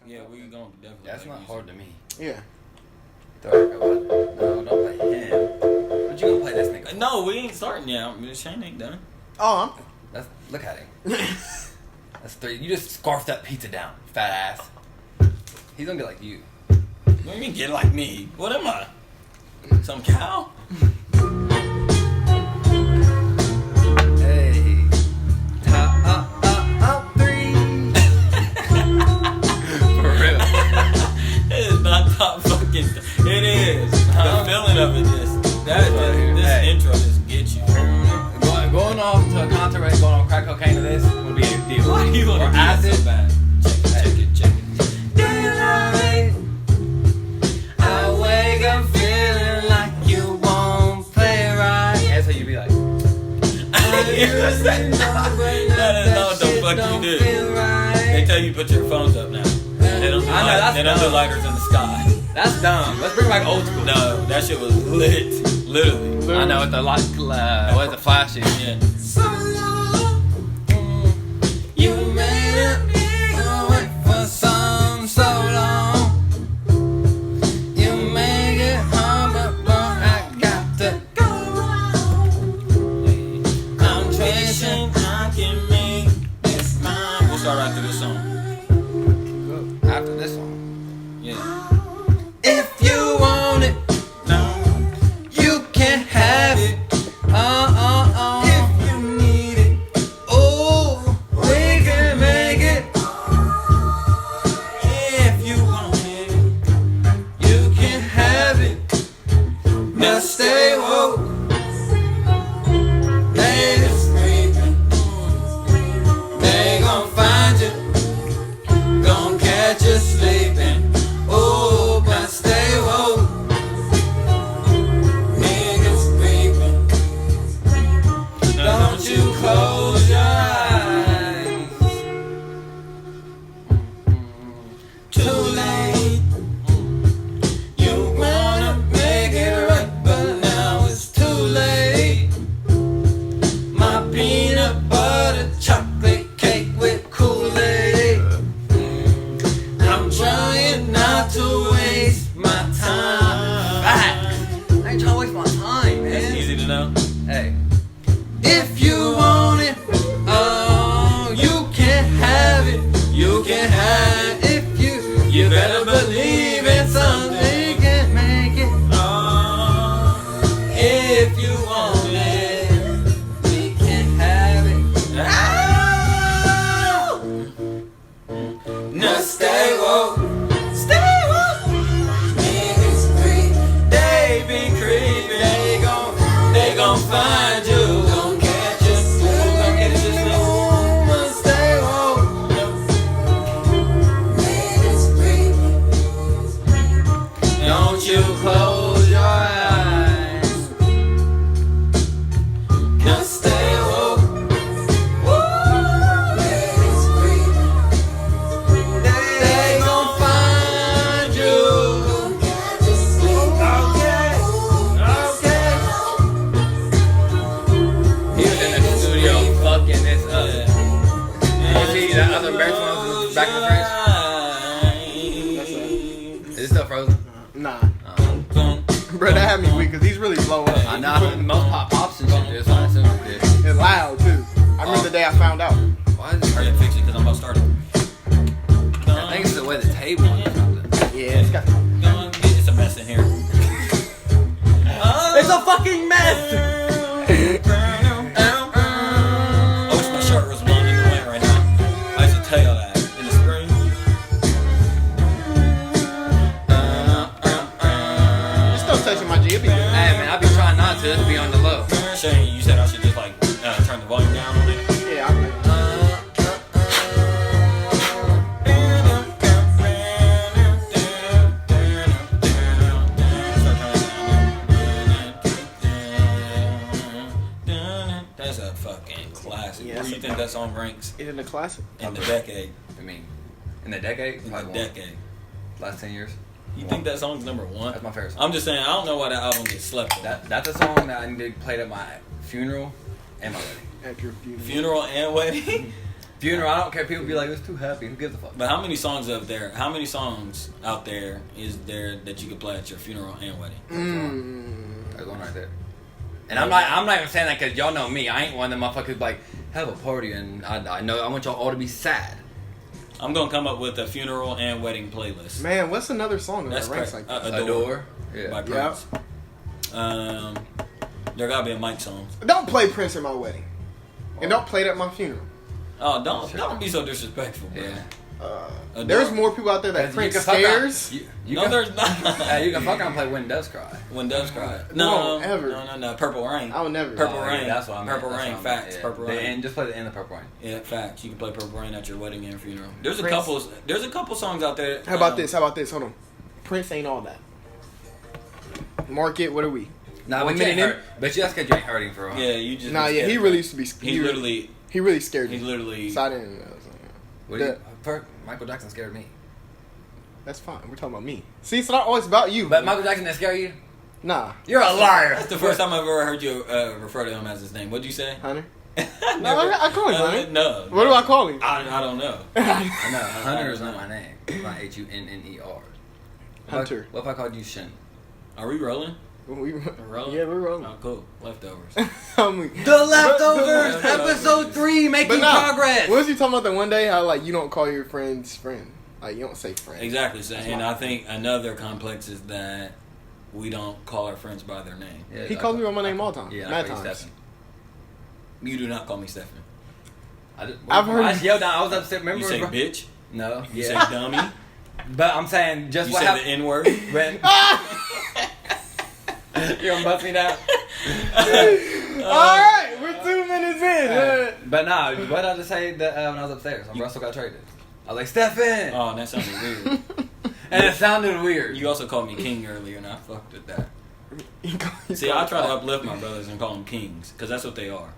Yeah, we gonna definitely. That's not hard to me. Yeah. No, don't play him. But you gonna play this nigga? No, we ain't starting yet. Shane ain't done. Oh, Look at him. That's 3. You just scarfed that pizza down, fat ass. He's gonna get like you. What do you mean get like me? What am I? Some cow? Hey. Top 3. For real. It is not top fucking. It is. The feeling of it just. This intro just gets you. Going off to a concert, going on crack cocaine to this would be a deal. Why you or gonna do that acid. so bad? Check it. Daylight. I wake up feeling like you won't play right. That's how you be like. That is not what the fuck you do. They tell you put your phones up now. They don't do lighters in the sky. That's dumb. Let's bring back old school. No, that shit was lit. Literally. I know with the light, what is the flashes? Yeah. So long, you made me wait for so long. You make it hard, but I got to go. I'm tracing, I can make this mine. We'll start after this song. After this one. Yeah. If you want it, No. you can have it. If you need it, oh, we can make it. If you want it. You can have it. Now stay woke. They screaming. They gon' find you. Gon' catch you sleeping. Oh, but stay woke. Niggas creeping. Don't you close your eyes. Too late. You wanna make it right, but now it's too late. My peanut butter chocolate cake with Kool-Aid. I'm trying not to waste my time. Facts. I ain't trying to waste my time, That's man. easy to know. Hey. If you want it, oh, you can have it. You can have it. If you better believe in something can make it. Oh. If you want it, we can have it. Oh! Now stay woke. Stay woke. Niggas creep. They be creeping. They gon' find you. Gon' catch you. Gon' catch you. But stay woke. Niggas creep. Don't you close your eyes. Now stay woke. Niggas creep. They gon' find you. Okay. He was in the studio fucking this up. You see that other Bears one was back in the fridge? Is it still frozen? nah. Bro, that had me weak because these really blow up. I know. Most pops and shit do, so I assume it did. It's loud too. I remember the day I found out. Why is it Hurry up, fix it, because I'm about to start it. I think it's the way the table is or something. Yeah, it's got. It's a mess in here. It's a fucking mess. I wish my shirt was blowing in the wind right now. I used to tell y'all that in the spring. It's still touching my G. It be good. Hey man, I be trying not to. Just be on the low. Shane, you said I should just like turn the volume down on it. Yeah, I play. That's a fucking classic. Yeah, Where do you think that song ranks It's in the classic. in the decade? I mean, in the decade, In the probably decade. last 10 years. You think that song's number one? That's my favorite song. I'm just saying, I don't know why that album gets slept on. That's a song that I need to play at my funeral and my wedding. At your funeral. Funeral and wedding? Funeral, I don't care. People be like, it's too happy. Who gives a fuck? But how many songs out there is there that you could play at your funeral and wedding? There's one right there. And I'm not even saying that because y'all know me. I ain't one of them motherfuckers like have a party and I know I want y'all all to be sad. I'm gonna come up with a funeral and wedding playlist. Man, what's another song that ranks like that? Adore. Yeah. By Prince. There gotta be a Mike song. Don't play Prince at my wedding, and don't play it at my funeral. Oh, don't be so disrespectful, bro. Yeah. There's more people out there that Prince scares. There's not. You can fuck around and play When Doves Cry. When Doves Cry. No, ever. No. Purple Rain. I would never. Purple Rain. That's what I meant. Purple Rain. Facts. Yeah. Purple Rain. And just play the end of Purple Rain. Yeah, facts. You can play Purple Rain at your wedding and funeral. There's a couple songs out there. How about this? Hold on. Prince ain't all that. Market. What are we? Nah, but you ain't hurt. But you that's because you ain't hurting for a while. Yeah, you just. Nah, yeah, he really used to be. He really scared me. He literally. So I didn't. Michael Jackson scared me. That's fine. We're talking about me. See, it's not always about you. But Michael Jackson didn't scare you? Nah. You're a liar. That's the first time I've ever heard you refer to him as his name. What'd you say? Hunter? No, I call him Hunter. No. What do I call him? I don't know. I know. Hunter is not my name. It's not Hunner. Hunter. What if I called you Shin? Are we rolling? We're rolling? Yeah, we're rolling. Oh, cool. Leftovers. The Leftovers, episode 3, making progress. What was you talking about that one day? How like you don't call your friends friend, like you don't say friend. Exactly. So, and I think another complex is that we don't call our friends by their name. Yeah, he calls me by my name all the time. Yeah, mad I call you times. Stephen. You do not call me Stephen. I've heard. I yelled down. I was upset. Remember? You say bitch. No. You say dummy. But I'm saying just You what say happened. the N word. When you gonna bust me down? Alright, we're 2 minutes in. But nah, what did I just say that, when I was upstairs? When Russell got traded. I was like, Stephen! Oh, that sounded weird. And it sounded weird. You also called me king earlier, and I fucked with that. See, I try to uplift my brothers and call them kings, because that's what they are.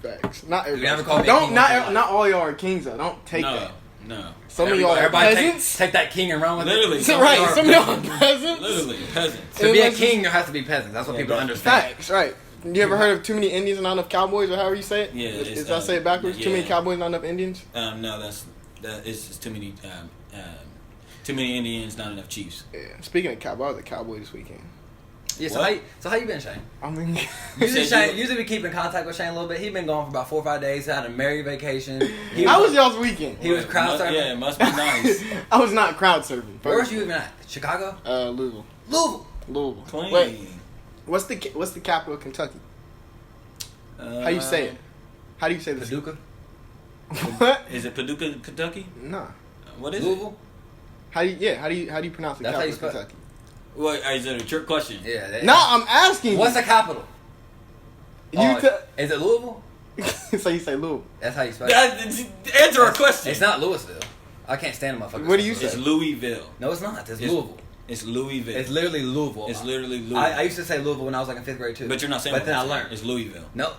Facts. Not everybody. You never call me don't king not all y'all are kings though. Don't take that. No. Some of y'all are everybody peasants. take that king and run with Literally. it. Right. Some of y'all are peasants. Literally, peasants. To be a king, there has to be peasants. That's what people don't understand. Facts. Right. You ever heard of too many Indians and not enough cowboys, or however you say it? Yeah. Is that say it backwards? Yeah. Too many cowboys, not enough Indians. No, it's just too many. Too many Indians, not enough Chiefs. Yeah. Speaking of cowboy, I was a cowboy this weekend. Yeah, so how you been, Shane? I mean, Usually we keep in contact with Shane a little bit. He been gone for about 4 or 5 days. Had a merry vacation. How was y'all's weekend? He was crowd surfing. Yeah, it must be nice. I was not crowd surfing. Where was you even at? Chicago? Louisville. Clean. Wait, what's the capital of Kentucky? How you say it? How do you say this? Paducah? What? Is it Paducah, Kentucky? Nah. What is Louisville? How do you pronounce the capital of Kentucky? What is it? A trick question? Yeah. No, I'm asking. What's the capital? Is it Louisville? So you say Louisville. That's how you spell it. Answer our question. It's not Louisville. I can't stand a motherfucker. What do you say? It's Louisville. No, it's not. It's Louisville. It's Louisville. It's literally Louisville. It's literally Louisville. I used to say Louisville when I was like in 5th grade too. But you're not saying. But then I learned. It's Louisville. No.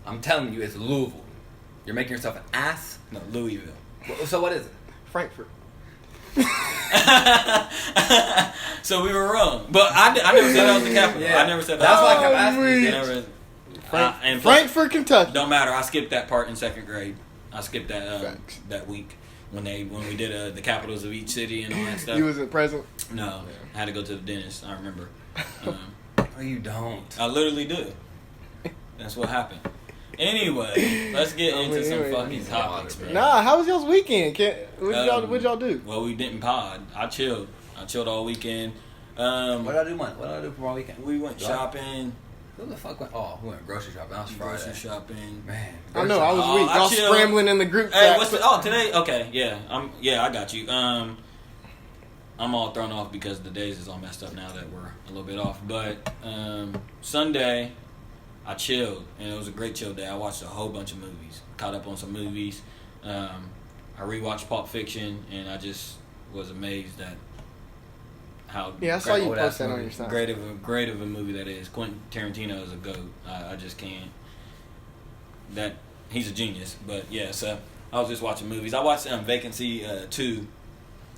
I'm telling you, it's Louisville. You're making yourself an ass. No, Louisville. So what is it? Frankfurt. So we were wrong, but I never said that was the capital. Yeah. I never said that. That's why I kept asking. And plus, Frankfurt, Kentucky. Don't matter. I skipped that part in 2nd grade. I skipped that week when we did the capitals of each city and all that stuff. You wasn't present. No, I had to go to the dentist. I remember. No, you don't. I literally do. That's what happened. Anyway, let's get into some fucking topics, bro. Nah, how was y'all's weekend? What'd y'all do? Well, we didn't pod. I chilled all weekend. What did I do, man? What did I do for my weekend? We went shopping. Who the fuck went? Oh, we went grocery shopping. That was Friday. Grocery shopping. Man. I know, I was weak. Y'all chilled. scrambling in the group Hey, chat. today? Okay, yeah. I got you. I'm all thrown off because the days is all messed up now that we're a little bit off. But Sunday, I chilled, and it was a great chill day. I watched a whole bunch of movies, caught up on some movies. I rewatched Pulp Fiction, and I just was amazed at how I saw you post that on your side. great of a movie that is. Quentin Tarantino is a goat. I just can't. He's a genius. But yeah, so I was just watching movies. I watched Vacancy 2.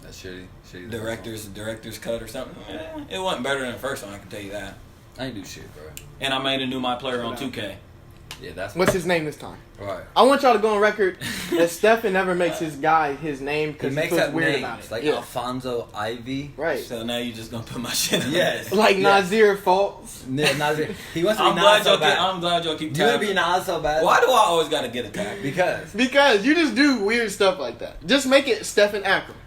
That's shitty. Director's cut or something. It wasn't better than the first one, I can tell you that. I ain't do shit, bro. And I made a new My Player on 2K. Yeah, that's What's his name this time? right. I want y'all to go on record that Stefan never makes his guy his name He because he makes feels up weird names about it. like Yeah. Alfonso Ivy. Right. So now you just gonna put my shit on. Yes. Like Yes. Nazir Faults. Yeah, Nazir. He wants to be I'm Nas glad so y'all bad. I'm glad y'all keep You want to tabs. be Nas so bad? Why do I always gotta get attacked? Because You just do weird stuff like that. Just make it Stefan Akram.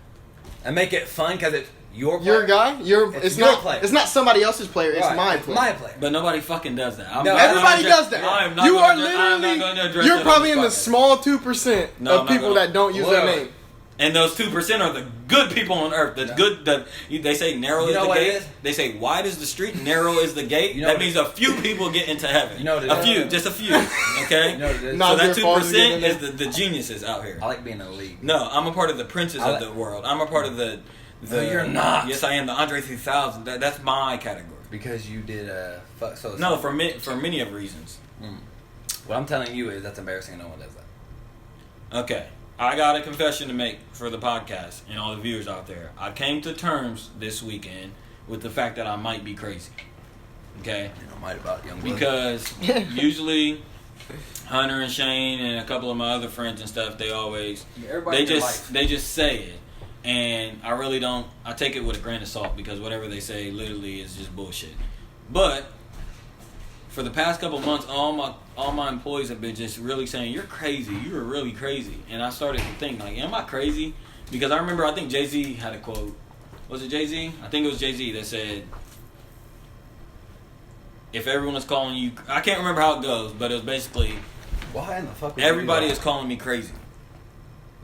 and make it fun because it's your Your player. guy. It's your not. player. It's not somebody else's player. It's Right, my it's player. my player. But nobody fucking does that. No, Everybody does that. I am not You gonna are address- I'm not gonna literally. address You're that probably on in the this podcast. small 2% No, I'm of not people gonna- that don't use their Wait. name. And those 2% are the good people on earth. That's good. They say narrow You is know the what it gate. is? They say wide is the street, narrow is the gate. You know that what means a few people get into heaven. You know what it a is? few, just a few. Okay. You know what it is? No. So that Nazir Falls 2% is is the geniuses out here. I like being in the league. No, I'm a part of the princes I of like- the world. I'm a part of the. No, you're not. Yes, I am. The Andre 3000. That's my category. Because you did fuck so. No, for many of reasons. What I'm telling you is that's embarrassing. No one does that. Okay, I got a confession to make for the podcast and all the viewers out there. I came to terms this weekend with the fact that I might be crazy. Okay, You know, might about young blood. because usually Hunter and Shane and a couple of my other friends and stuff, they always Everybody they just say it. And I really don't. I take it with a grain of salt because whatever they say literally is just bullshit. But for the past couple months, all my employees have been just really saying, "You're crazy. You were really crazy." And I started to think, like, "Am I crazy?" Because I remember, I think Jay-Z had a quote. Was it Jay-Z? I think it was Jay-Z that said, "If everyone is calling you," I can't remember how it goes, but it was basically, Why in the fuck? Would you everybody do is that? calling me crazy.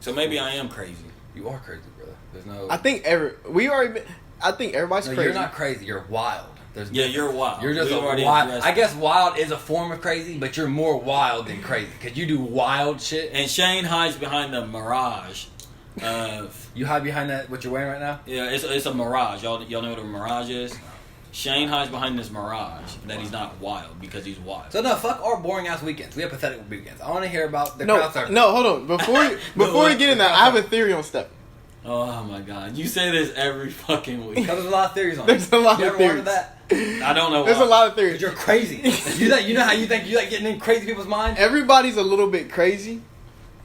So maybe I am crazy. You are crazy, brother. There's no. I think I think everybody's No, crazy. you're not crazy. You're wild. There's Yeah, difference. you're wild. You're just We've a already wild. addressed I guess wild is a form of crazy, but you're more wild than crazy because you do wild shit. And Shane hides behind the mirage of You hide behind that what you're wearing right now. yeah, it's a mirage. Y'all know what a mirage is? Shane hides behind this mirage that he's not wild because he's wild. So no, fuck our boring ass weekends. We have pathetic weekends. I want to hear about the crowd surfing. No, hold on. Before we get in that, I have a theory on Stefan. Oh my god, you say this every fucking week. Because there's a lot of theories on There's it. a lot You of ever wondered theories. that? I don't know. There's why. a lot of Because theories. you're crazy. you know how you think you like getting in crazy people's minds? Everybody's a little bit crazy.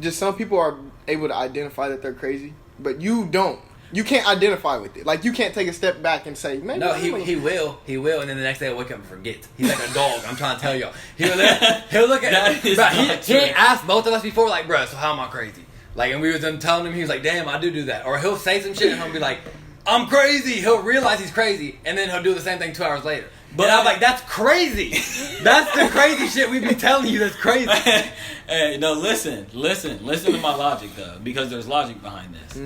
Just some people are able to identify that they're crazy, but you don't. You can't identify with it. Like, you can't take a step back and say, maybe No, I'm a he little-" will, and then the next day he'll wake up and forget. He's like a dog. I'm trying to tell y'all. He'll look at That is bro, not he true. ain't asked both of us before, like, bro, so how am I crazy? Like, and we was telling him, he was like, damn, I do that. Or he'll say some shit and he'll be like, I'm crazy. He'll realize he's crazy, and then he'll do the same thing 2 hours later. But I'm like, that's crazy. That's the crazy shit we be telling you that's crazy. Hey, no, listen to my logic though, because there's logic behind this.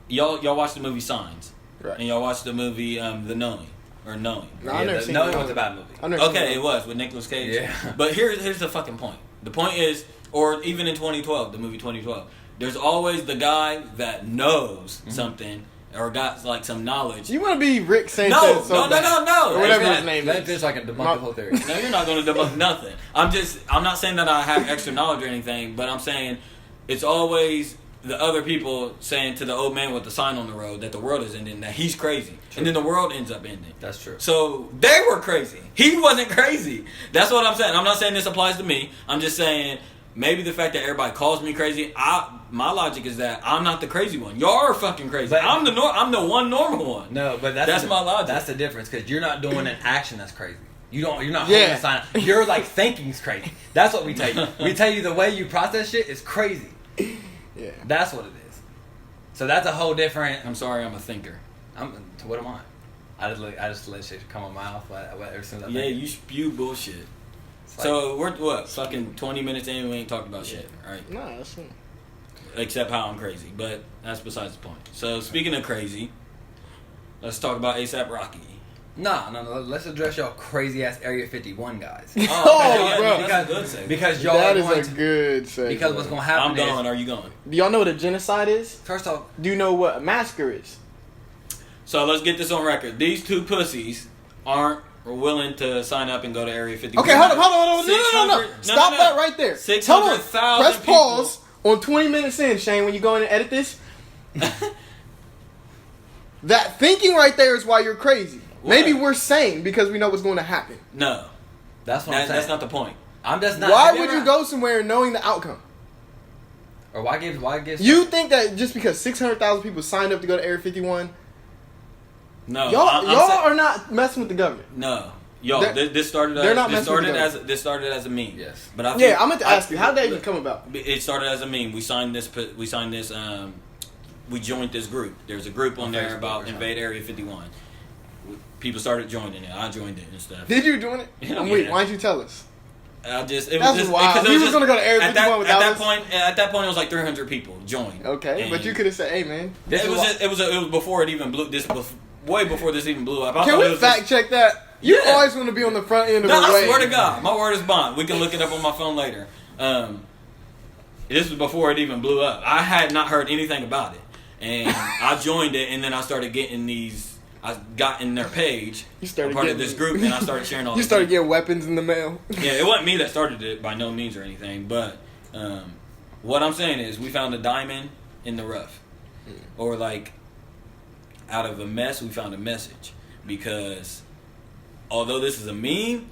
Y'all watched the movie Signs, Right. and y'all watched the movie The Knowing or Knowing. No, I've never seen No, it. it was a bad movie. I've never seen Okay, it. it was with Nicolas Cage. Yeah. But here's the fucking point. The point is, or even in 2012, the movie 2012, there's always the guy that knows something or got like some knowledge. You want to be Rick Sanchez? No, so no, bad. no, no, no. Or whatever That's his name Let me is. finish so I can debunk No. the whole theory. No, you're not going to debunk nothing. I'm not saying that I have extra knowledge or anything, but I'm saying it's always the other people saying to the old man with the sign on the road that the world is ending, that he's crazy. And then the world ends up ending. That's true. So they were crazy. He wasn't crazy. That's what I'm saying. I'm not saying this applies to me. I'm just saying maybe the fact that everybody calls me crazy, my logic is that I'm not the crazy one. Y'all are fucking crazy. But- I'm the one normal one. No, but That's my logic. That's the difference because you're not doing an action that's crazy. You're not Yeah. holding a sign. You're like thinking's crazy. That's what we tell you. We tell you the way you process shit is crazy. Yeah. That's what it is. So that's a whole different. I'm sorry, I'm a thinker. What am I? I just let shit come out my mouth. Ever since I Yeah, think. you spew bullshit. It's like- So we're what? Fucking 20 minutes in, we ain't talked about shit, right? No, that's not. Except how I'm crazy, but that's besides the point. So speaking of crazy, let's talk about ASAP Rocky. No. Let's address y'all crazy ass Area 51 guys. Oh, bro. That's a good segment. Because y'all That are is going a to, good segue. because what's going to happen I'm going. is Are you going? Do y'all know what a genocide is? first off, Do you know what a massacre is? So let's get this on record. These two pussies aren't willing to sign up and go to Area 51. Okay, hold on. No. 600 Stop that right there. 600,000 Hold on. Press people. pause on 20 minutes in, Shane, when you go in and edit this. That thinking right there is why you're crazy. What? Maybe we're sane because we know what's going to happen. No, that's what I'm saying. that's not the point. I'm just not. Why would you go somewhere knowing the outcome? Or why give? You think that just because 600,000 people signed up to go to Area 51, No, y'all are not messing with the government. No. Yo, this started as a meme. Yes. But I think, I meant to ask you, how did that even come about? It started as a meme. We signed this. We joined this group. There's a group on there about invade Area 51. People started joining it. I joined it and stuff. Did you join it? Yeah, Wait, why'd you tell us? That's wild. He was going to go to Area 51 without us? At that point, it was like 300 people joined. Okay, but you could have said, "Hey, man." It was before it even blew. Way before this even blew up. Can we fact check that? You always want to be on the front end of a wave. I swear to God, my word is bond. We can look it up on my phone later. This was before it even blew up. I had not heard anything about it, and I joined it, and then I started getting these. I got in their page. You started part of this group, and I started sharing all. You started getting weapons in the mail. Yeah, it wasn't me that started it by no means or anything, but what I'm saying is we found a diamond in the rough, or like out of a mess we found a message, because although this is a meme,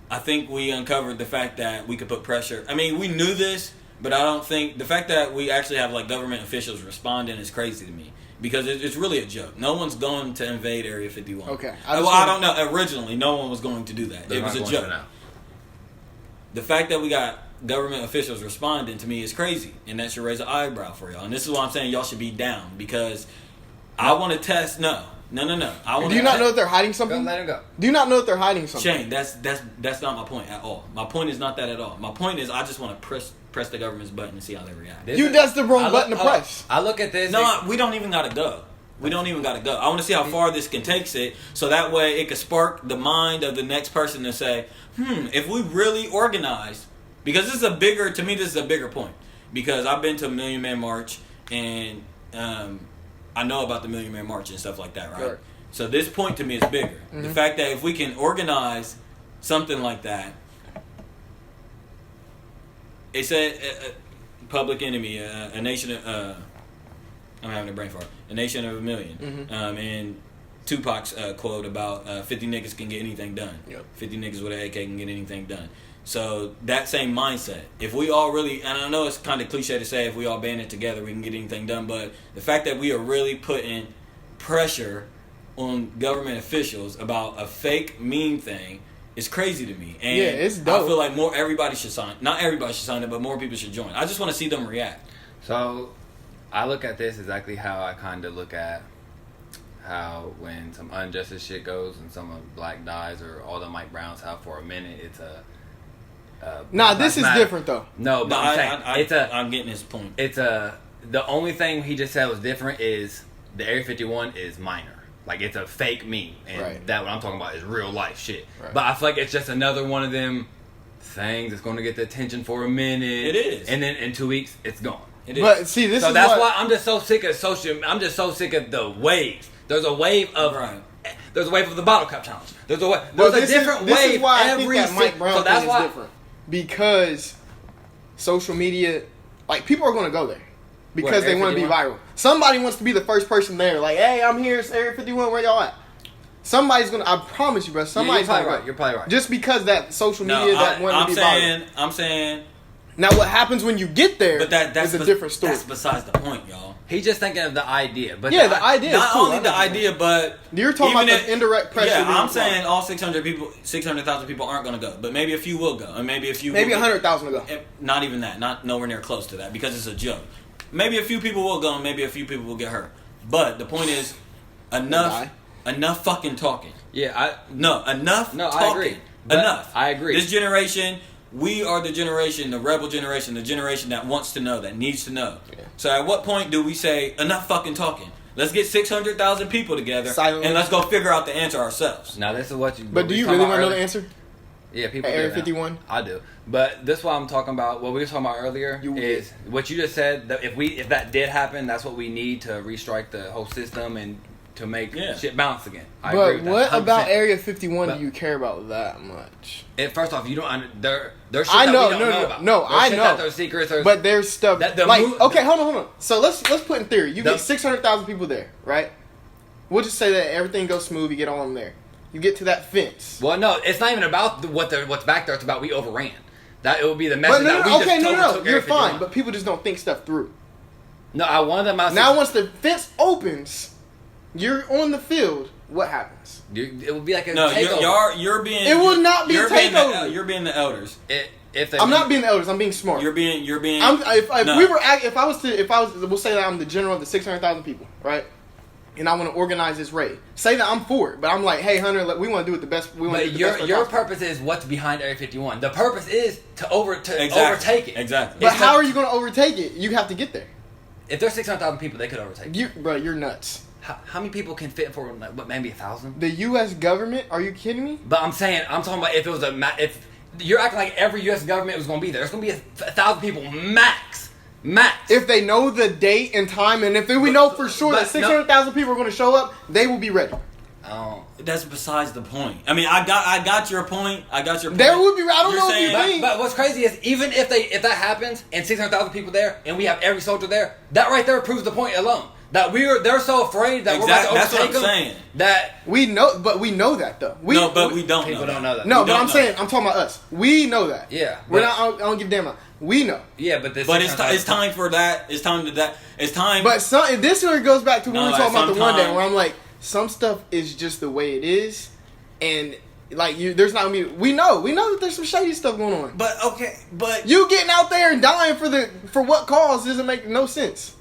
I think we uncovered the fact that we could put pressure. I mean, we knew this, but I don't think the fact that we actually have like government officials responding is crazy to me. Because it's really a joke. No one's going to invade Area 51. Okay. I don't know. Originally, no one was going to do that. It was a joke. The fact that we got government officials responding to me is crazy. And that should raise an eyebrow for y'all. And this is why I'm saying y'all should be down. Because I want to test. No. Do you not know that they're hiding something? Let him go. Do you not know that they're hiding something? Shane, that's not my point at all. My point is not that at all. My point is I just want to press the government's button and see how they react. That's the wrong button to press. I look at this. No, we don't even gotta go. I want to see how far this can take it, so that way it could spark the mind of the next person to say, if we really organize, because this is a bigger point. Because I've been to a Million Man March, and I know about the Million Man March and stuff like that, right? Sure. So this point to me is bigger. Mm-hmm. The fact that if we can organize something like that, it said Public Enemy, a nation of, I'm having a brain fart, a nation of a million. Mm-hmm. And Tupac's quote about 50 niggas can get anything done. Yep. 50 niggas with an AK can get anything done. So that same mindset, if we all really, and I know it's kind of cliche to say if we all band it together we can get anything done, but the fact that we are really putting pressure on government officials about a fake meme thing is crazy to me. And it's dope. I feel like everybody should sign. Not everybody should sign it, but more people should join. I just want to see them react. So I look at this exactly how I kind of look at how when some injustice shit goes and someone black dies or all the Mike Browns have for a minute, it's a this is different though. No, but I'm saying I'm getting his point. It's the only thing he just said was different is the Area 51 is minor. Like it's a fake meme, and that what I'm talking about is real life shit. Right. But I feel like it's just another one of them things that's going to get the attention for a minute. It is, and then in 2 weeks it's gone. It is. But see, this so is that's why I'm just so sick of I'm just so sick of the waves. There's a wave of There's a wave of the bottle cap challenge. There's a different wave. This is why I every think that Mike Brown thing is different. Because social media, like people are going to go there because they want to be viral. Somebody wants to be the first person there. Like, hey, I'm here, it's Area 51. Where y'all at? Somebody's gonna. I promise you, bro. Somebody's you're probably right. You're probably right. Just because that social media want to be viral. I'm saying. Now, what happens when you get there? But that's a different story. That's besides the point, y'all. He's just thinking of the idea. But the idea. Not is cool. only the idea, but you're talking about the indirect pressure. Yeah, I'm saying all 600,000 people aren't going to go, but maybe a few will go, and maybe 100,000 will go. Not even that. Not nowhere near close to that because it's a joke. Maybe a few people will go, and maybe a few people will get hurt. But the point is, enough fucking talking. Yeah, enough talking. I agree. Enough. I agree. This generation, we are the generation, the rebel generation, the generation that wants to know, that needs to know. Yeah. So at what point do we say, enough fucking talking? Let's get 600,000 people together and let's go figure out the answer ourselves. Now this is what you... But do you really want to know the answer? Yeah, people do. Area 51? I do. But this is what I'm talking about. What we were talking about earlier is what you just said. That if that did happen, that's what we need to restrike the whole system and to make shit bounce again. I agree with that. What about Area 51 do you care about that much? First off, you don't. There's shit I know, that we don't know about. No, I know. That there's secrets. But there's stuff okay, hold on. So let's put in theory. You get 600,000 people there, right? We'll just say that everything goes smooth. You get all of them there. you get to that fence. Well, no, it's not even about what's back there. It's about we overran. That it would be the message But that we you're fine. But people just don't think stuff through. No, I wanted them out. Now, once the fence opens, you're on the field. What happens? It would be like a takeover. You're being. It will not be a takeover. You're being the elders. I'm not being the elders. I'm being smart. You're being. If I was, we'll say that I'm the general of the 600,000 people, right? And I want to organize this raid. Say that I'm for it, but I'm like, hey, Hunter, we want to do it the best. We want to do it the best. Your purpose is what's behind Area 51. The purpose is to overtake it. Exactly. But how are you going to overtake it? You have to get there. If there's 600,000 people, they could overtake it. You're nuts. How many people can fit for maybe 1,000? The U.S. government? Are you kidding me? But I'm talking about if it was if you're acting like every U.S. government was going to be there. There's going to be 1,000 people max. If they know the date and time, and if we know for sure that 600,000 people are going to show up, they will be ready. Oh, that's besides the point. I mean, I got your point. There would be. I don't know if you think. But what's crazy is even if that happens and 600,000 people there, and we have every soldier there, that right there proves the point alone. That they're so afraid that we're about to overtake them. That's what I'm saying. That we know, but we know that though. We don't. People don't know that. No, but I'm saying I'm talking about us. We know that. Yeah, we're not. I don't give a damn about. We know. Yeah, but it's time for that. It's time to that. It's time. But this one goes back to when we were talking about the one day where I'm like, some stuff is just the way it is, and like there's not gonna be. We know that there's some shady stuff going on. But you getting out there and dying for what cause doesn't make no sense.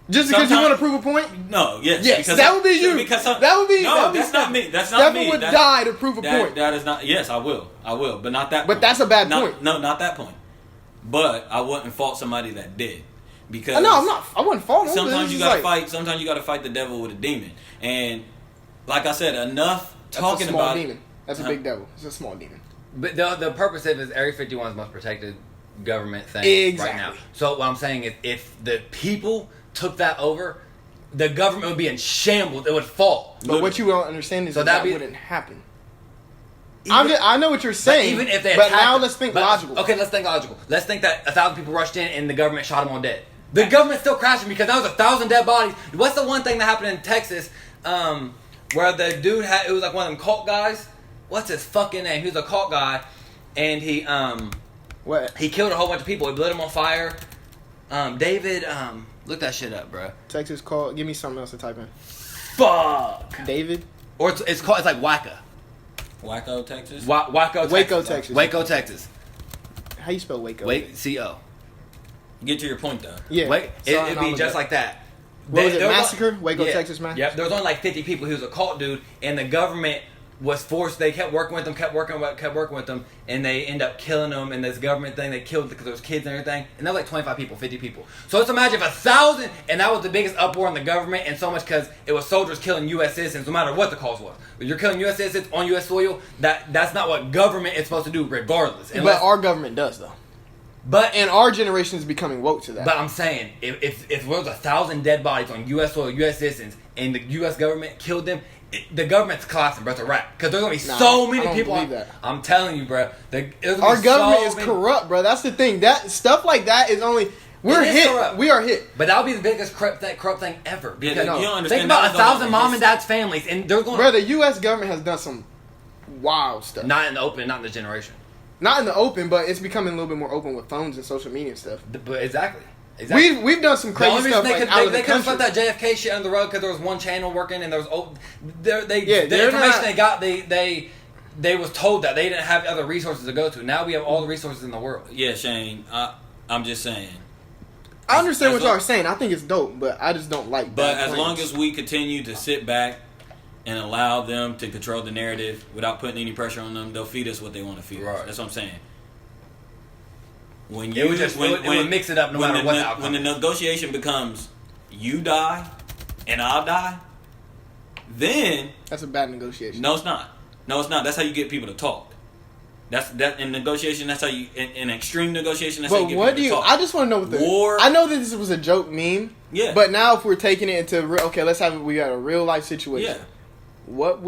Just because you want to prove a point? No, yes. Yes, that would be you. That would be that's not me. That's not me. Stephen would die to prove a point. That is not. Yes, I will, but not that. But that's a bad point. No, not that point. But I wouldn't fault somebody that did, because no, I'm not. I wouldn't fault them. Sometimes you gotta fight. Sometimes you gotta fight the devil with a demon, and like I said, enough talking about demon. That's a big devil. It's a small demon. But the purpose of it is Area 51 is the most protected government thing right now. So what I'm saying is, if the people took that over, the government would be in shambles. It would fall. But what you don't understand is that wouldn't happen. I know what you're saying. Even if they but now let's think logical. Okay, let's think logical. Let's think that 1,000 people rushed in and the government shot them all dead. The government's still crashing because that was 1,000 dead bodies. What's the one thing that happened in Texas where the dude it was like one of them cult guys? What's his fucking name? He was a cult guy, and he killed a whole bunch of people. He lit them on fire. David, look that shit up, bro. Texas cult. Give me something else to type in. Fuck. David. Or it's like Wacka. Waco, Texas. Waco, Texas. Waco, Texas. How you spell Waco? C-O. Get to your point though. Yeah. It'd be just like that. What was it? Massacre? Waco, Texas massacre? Yep. There was only like 50 people. He was a cult dude, and the government was forced. They kept working with them, and they end up killing them. And this government thing, they killed because there was kids and everything. And that was like 25 people, 50 people. So let's imagine if 1,000, and that was the biggest uproar in the government, and so much because it was soldiers killing U.S. citizens, no matter what the cause was. If you're killing U.S. citizens on U.S. soil, that's not what government is supposed to do, regardless. But our government does, though. And our generation is becoming woke to that. But I'm saying, if there was 1,000 dead bodies on U.S. soil, U.S. citizens, and the U.S. government killed them, the government's collapsing, bro. It's a wrap. Because there's going to be so many people. I'm telling you, bro. Our government is corrupt, bro. That's the thing. That stuff like that is only... We're hit. Corrupt. We are hit. But that would be the biggest corrupt thing ever. Because you don't understand. Think about 1,000 mom and dad's families, and they're going... Bro, the U.S. government has done some wild stuff. Not in the open, not in the generation. Not in the open, but it's becoming a little bit more open with phones and social media and stuff. But exactly. We've done some crazy stuff out of the country. They couldn't put that JFK shit on the road because there was one channel working and there was the information they got. They was told that they didn't have other resources to go to. Now we have all the resources in the world. Yeah, Shane. I'm just saying. I understand what y'all are saying. I think it's dope, but I just don't like. But as long as we continue to sit back and allow them to control the narrative without putting any pressure on them, they'll feed us what they want to feed us. That's what I'm saying. When you it would mix it up no matter what outcome. When the negotiation becomes you die and I'll die, then that's a bad negotiation. No, it's not. That's how you get people to talk. That in negotiation. That's how you in extreme negotiation. That's how you get people to talk. I just want to know what the war. I know that this was a joke meme. Yeah. But now if we're taking it into we got a real life situation. Yeah. What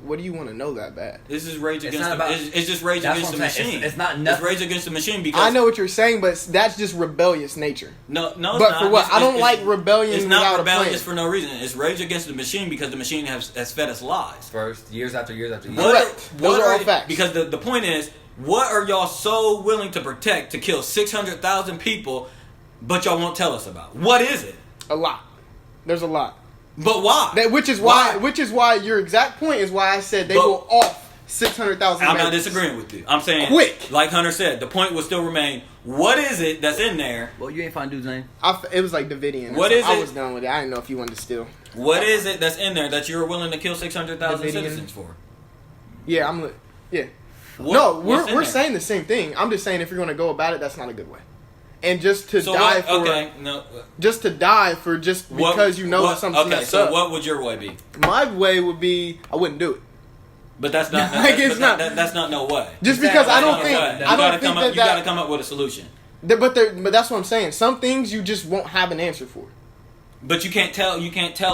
What do you want to know that bad? This is rage It's against. not about- It's just rage That's against the what I'm saying. machine. It's not It's nothing. rage against the machine because I know what you're saying, but that's just rebellious nature. No, it's But not. for what? I don't It's- like rebellion It's not without a rebellious plan. for no reason. It's rage against the machine because the machine has fed us lies. First, years after years after years. Correct. Those are all facts. Because the point is, what are y'all so willing to protect to kill 600,000 people, but y'all won't tell us about? What is it? A lot. There's a lot. But why? Which is why your exact point is why I said they will off 600,000. I'm not disagreeing with you. I'm saying, quick. Like Hunter said, the point will still remain. What is it that's in there? Well, you ain't find dude's name. It was like Davidian. What is I it? was done with it. I didn't know if you wanted to steal. What is it that's in there that you're willing to kill 600,000 Davidian. citizens for? Yeah, yeah. What- No, what's in we're there? saying the same thing. I'm just saying if you're going to go about it, that's not a good way. And just to So die what? for Okay, no. just to die for just because you know that something's Okay, messed so up. what would your way be? My way would be I wouldn't do it. But that's not. Like, it's not- That's not no way. Just because I don't That's think not no way. I don't think You gotta come up with a solution. But that's what I'm saying. Some things you just won't have an answer for. But you can't tell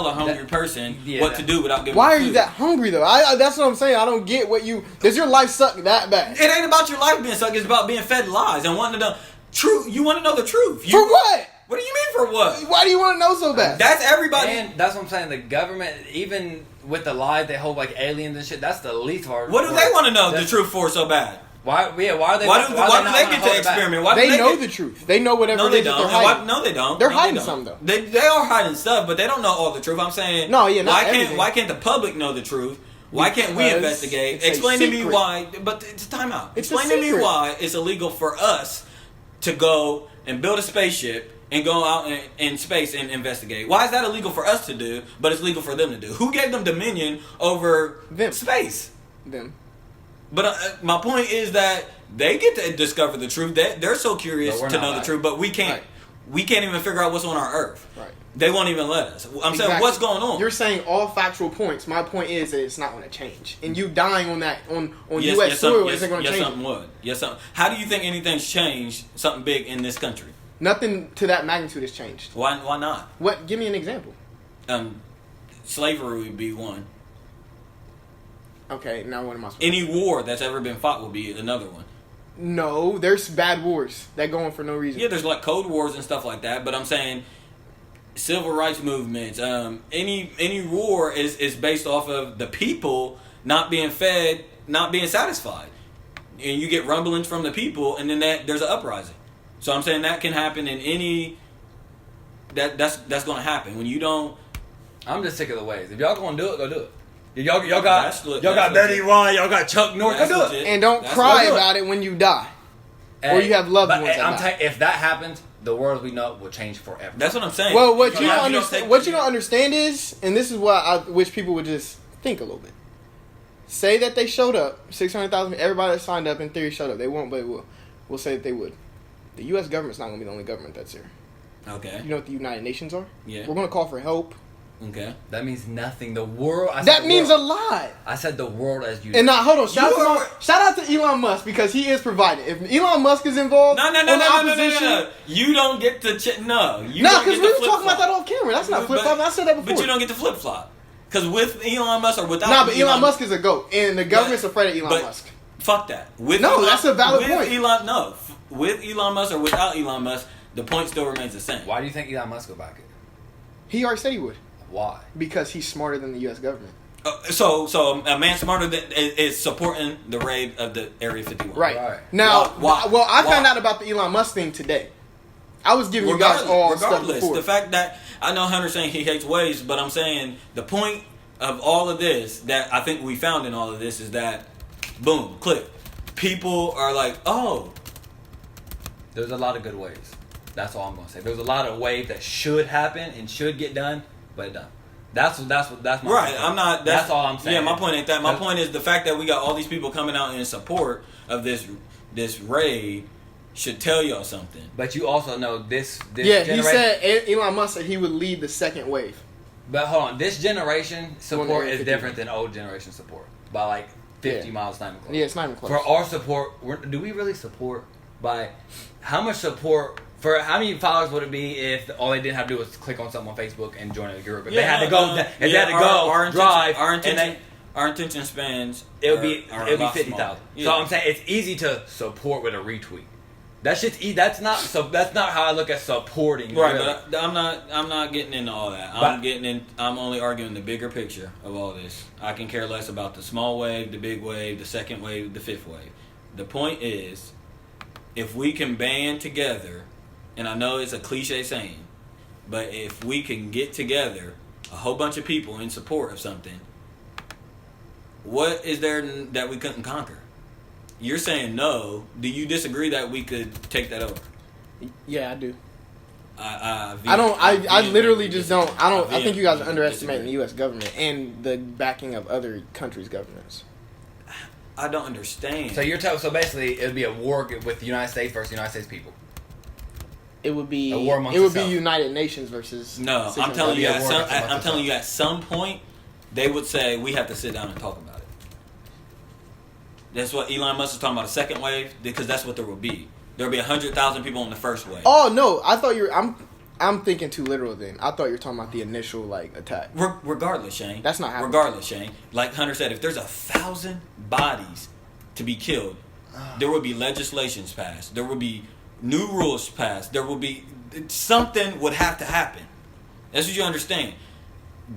a hungry person what to do without giving. Why are them you food. that hungry though? That's what I'm saying. I don't get what you. Does your life suck that bad? It ain't about your life being sucked. It's about being fed lies and wanting to know truth. You want to know the truth. For what? What do you mean for what? Why do you want to know so bad? That's everybody. And that's what I'm saying. The government, even with the lies they hold like aliens and shit, that's the least hard. What do they want to know the That's- truth for so bad? Why? Yeah. Why are they? Why do not they wanna get hold to it back? experiment? Why do They know get, the truth. They know whatever No, it they is that don't. they're hiding. No, they don't. They're No, hiding they don't. some though. They are hiding stuff, but they don't know all the truth. I'm saying. No, yeah, not Why everything. can't the public know the truth? Why can't we Because investigate? it's a Explain to me secret. why. But it's a timeout. It's a Explain to me secret. why it's illegal for us to go and build a spaceship and go out in space and investigate. Why is that illegal for us to do, but it's legal for them to do? Who gave them dominion over Them. space? Them. But my point is that they get to discover the truth. They're so curious But we're to not know the like- truth, but we can't. Right. We can't even figure out what's on our Earth. Right. They won't even let us. I'm saying, Exactly. what's going on? You're saying all factual points. My point is that it's not going to change, and you dying on that on Yes, U.S. yes, soil yes, isn't going to yes, change. something would. Yes, something. How do you think anything's changed? Something big in this country? Nothing to that magnitude has changed. Why not? What? Give me an example. Slavery would be one. Okay, now what am I supposed Any war that's ever been fought would be another one. No, there's bad wars that go on for no reason. Yeah, there's like code wars and stuff like that. But I'm saying civil rights movements. Any war is based off of the people not being fed, not being satisfied, and you get rumblings from the people, and then there's an uprising. So I'm saying that can happen in any. That's going to happen when you don't. I'm just sick of the ways. If y'all gonna do it, go do it. Y'all got That's y'all got Betty White, y'all got Chuck Norris. Go That's do it. legit. And don't That's cry legit. about it when you die. Hey, Or you have loved but, ones hey, that I'm die. telling you, if that happens, the world we know will change forever. That's what I'm saying. Well, what you don't don't understand, take- what you don't understand is, and this is why I wish people would just think a little bit. Say that they showed up, 600,000. Everybody that signed up in theory showed up. They won't, but it will. We'll say that they would. The U.S. government's not going to be the only government that's here. Okay. You know what the United Nations are? Yeah. We're going to call for help. Okay. That means nothing. The world. That means a lot. I said the world as you. And now, hold on. Shout You out to Elon Musk because he is providing. If Elon Musk is involved, No. You don't get to no. You No, don't because get we to were talking about flip-flop. that off camera. That's not But- flip flop. I said that before. But you don't get to flip flop because with Elon Musk or without. Nah, but Elon Musk is a goat, and the government's afraid of Elon but- Musk. Fuck that. With No, that's a valid with point. With Elon Musk or without Elon Musk, the point still remains the same. Why do you think Elon Musk will back it? He already said he would Why? because he's smarter than the U.S. government. So a man smarter than is supporting the raid of the Area 51. Right. Now, Why? well, I Why? found out about the Elon Musk thing today. I was giving you guys all stuff Regardless, before. the fact that I know Hunter's saying he hates waves, but I'm saying the point of all of this that I think we found in all of this is that, boom, click. People are like, oh, There's a lot of good ways. That's all I'm gonna say. There's a lot of ways that should happen and should get done, but it don't. That's my right. point. I'm not. That's all I'm saying. Yeah, my point ain't that. My point is the fact that we got all these people coming out in support of this raid should tell y'all something. But you also know this yeah, generation. he said Elon Musk said he would lead the second wave. But hold on, this generation support Area is 51. different than old generation support by like 50 Yeah. miles not even close. Yeah, it's not even close. For our support, do we really support by how much support? For how many followers would it be if all they didn't have to do was click on something on Facebook and join a group? If they had to go, our intention, drive, Our and intention, our attention spans. It'll be are 50,000. Yeah. So I'm saying it's easy to support with a retweet. That shit's that's not how I look at supporting. Right, really. but I'm not getting into all that. I'm only arguing the bigger picture of all this. I can care less about the small wave, the big wave, the second wave, the fifth wave. The point is, if we can band together, and I know it's a cliche saying, but if we can get together, a whole bunch of people in support of something, what is there that we couldn't conquer? You're saying no. Do you disagree that we could take that over? Yeah, I do. I literally just don't. I think you guys are vehemently underestimating the disagree. U.S. government and the backing of other countries' governments. I don't understand. So so basically it would be a war with the United States versus the United States people. It would be A war amongst it would itself. be United Nations versus. No, I'm telling you. Yeah, I'm telling you. At some point, they would say we have to sit down and talk about it. That's what Elon Musk is talking about. A second wave, because that's what there will be. There will be 100,000 people in the first wave. Oh no! I thought I'm thinking too literal. Then I thought you were talking about the initial attack. Regardless, Shane. That's not happening. Regardless, Shane. Like Hunter said, if there's 1,000 bodies to be killed, there will be legislations passed. There will be new rules passed. There will be something would have to happen. That's what you understand.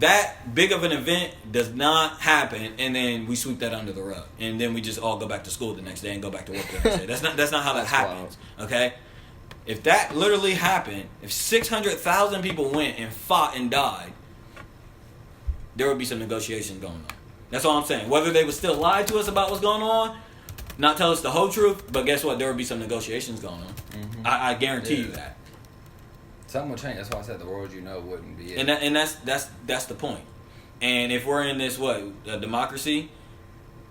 That big of an event does not happen, and then we sweep that under the rug, and then we just all go back to school the next day and go back to work the next day. That's not how that happens. Okay. If that literally happened, if 600,000 people went and fought and died, there would be some negotiations going on. That's all I'm saying. Whether they would still lie to us about what's going on, not tell us the whole truth, but guess what? There would be some negotiations going on. Mm-hmm. I guarantee you that. Something would change. That's why I said the world wouldn't be it. And that's the point. And if we're in this a democracy,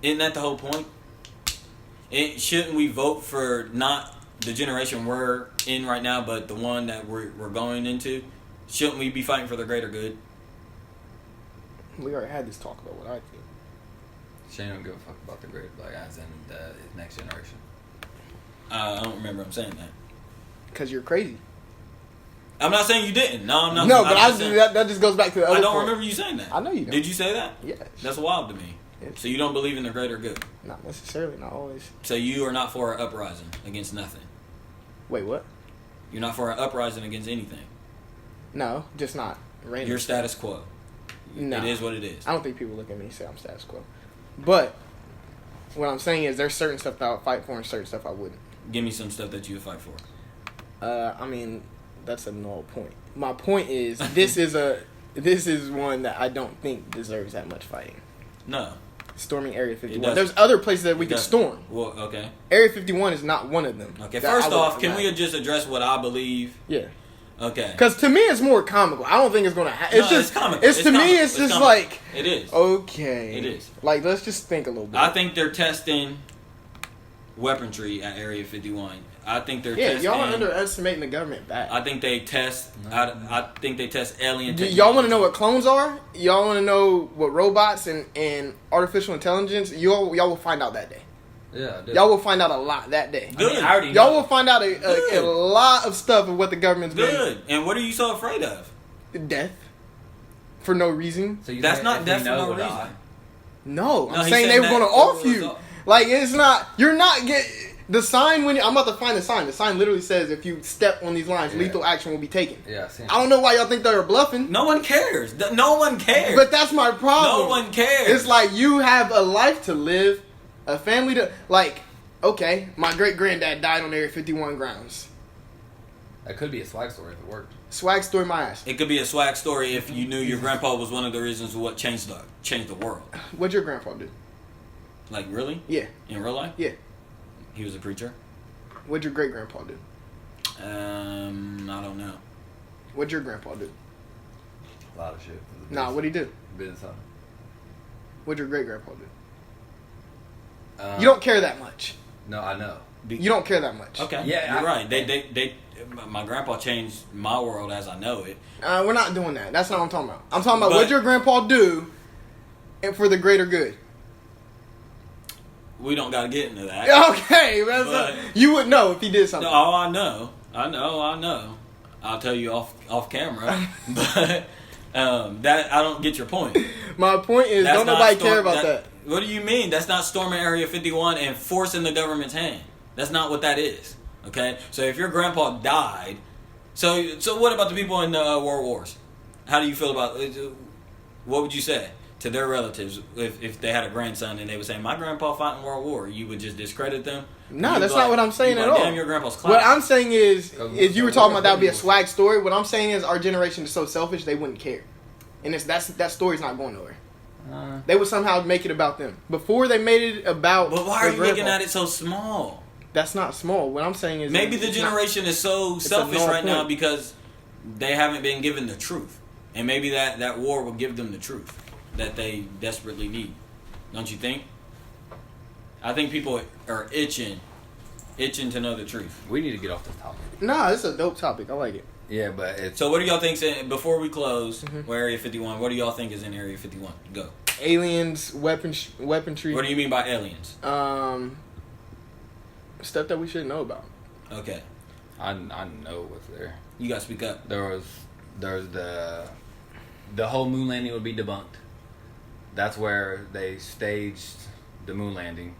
isn't that the whole point? Shouldn't we vote for not the generation we're in right now, but the one that we're going into? Shouldn't we be fighting for the greater good? We already had this talk about what I think. Shane don't give a fuck about the great as in the next generation. I don't remember him saying that. Because you're crazy. I'm not saying you didn't. No, I'm not. No, but saying, that just goes back to the other I don't point. remember you saying that. I know you don't. Did you say that? Yes. That's wild to me. Yes. So you don't believe in the greater good. Not necessarily, not always. So you are not for an uprising against nothing. Wait, what? You're not for an uprising against anything. No, just not random. You're status quo. No. It is what it is. I don't think people look at me and say I'm status quo. But what I'm saying is there's certain stuff that I would fight for and certain stuff I wouldn't. Give me some stuff that you would fight for. I mean, that's a null point. My point is this is one that I don't think deserves that much fighting. No. Storming Area 51. doesn't. There's other places that we It can doesn't. storm. Well, okay. Area 51 is not one of them. Okay. That First I would off, can imagine. we just address what I believe? Yeah. Okay. Because to me, it's more comical. I don't think it's gonna happen. It's No, just comical. It's to me, comical. it's just comical. like It is. okay. It is. Like let's just think a little bit. I think they're testing weaponry at Area 51. I think they're testing. y'all are underestimating the government bad. I think they test. I think they test alien. Do technology. y'all want to know what clones are? Y'all want to know what robots and artificial intelligence? Y'all will find out that day. Yeah, I did. Y'all will find out a lot that day. Good. I mean, I already Y'all know. will find out a lot of stuff of what the government's Good. And what are you so afraid of? doing. Death. For no reason. So you That's think not if death we for know no we'll reason. die? No, No, I'm he's saying they saying were that going to it off will you. result. Like it's not. You're not get the sign when I'm about to find the sign. The sign literally says if you step on these lines, Yeah. lethal action will be taken. Yeah, I seen I don't know why y'all think they're bluffing, No one cares. No one cares. but that's my problem. no one cares. It's like you have a life to live, a family to like. Okay, my great granddad died on Area 51 grounds. That could be a swag story if it worked. Swag story my ass. It could be a swag story if you knew your grandpa was one of the reasons what changed the world. What'd your grandpa do? Like really? Yeah, In real life? yeah. He was a preacher. What'd your great grandpa do? I don't know. What'd your grandpa do? A lot of shit. Nah, what'd he do? Business owner. What'd your great grandpa do? You don't care that much. No, I know. You don't care that much. Okay. Yeah, you're I- right. They. My grandpa changed my world as I know it. We're not doing that. That's not what I'm talking about. I'm talking about But- what your grandpa do and for the greater good. We don't gotta get into that. Okay, But- you would know if he did something. Oh, I know. I'll tell you off camera. But That I don't get your point. My point is, That's don't not nobody care about that. What do you mean? That's not storming Area 51 and forcing the government's hand. That's not what that is. Okay? So if your grandpa died, so what about the people in World Wars? How do you feel about? What would you say to their relatives if they had a grandson and they would say, "My grandpa fought in World War"? You would just discredit them? No, that's not what I'm saying at all. Damn, your grandpa's class. What I'm saying is you were talking about that would be a swag story. What I'm saying is our generation is so selfish they wouldn't care, and that story's not going nowhere. They would somehow make it about them before they made it about. But why are you looking at it so small? That's not small. What I'm saying is maybe the generation is so selfish right now because they haven't been given the truth, and maybe that war will give them the truth that they desperately need. Don't you think? I think people are itching to know the truth. We need to get off this topic. Nah, this is a dope topic. I like it. Yeah, but it's... So what do y'all think, before we close, Area 51, what do y'all think is in Area 51? Go. Aliens, weaponry. What do you mean by aliens? Stuff that we should know about. Okay. I know what's there. You gotta speak up. There's the whole moon landing would be debunked. That's where they staged the moon landing.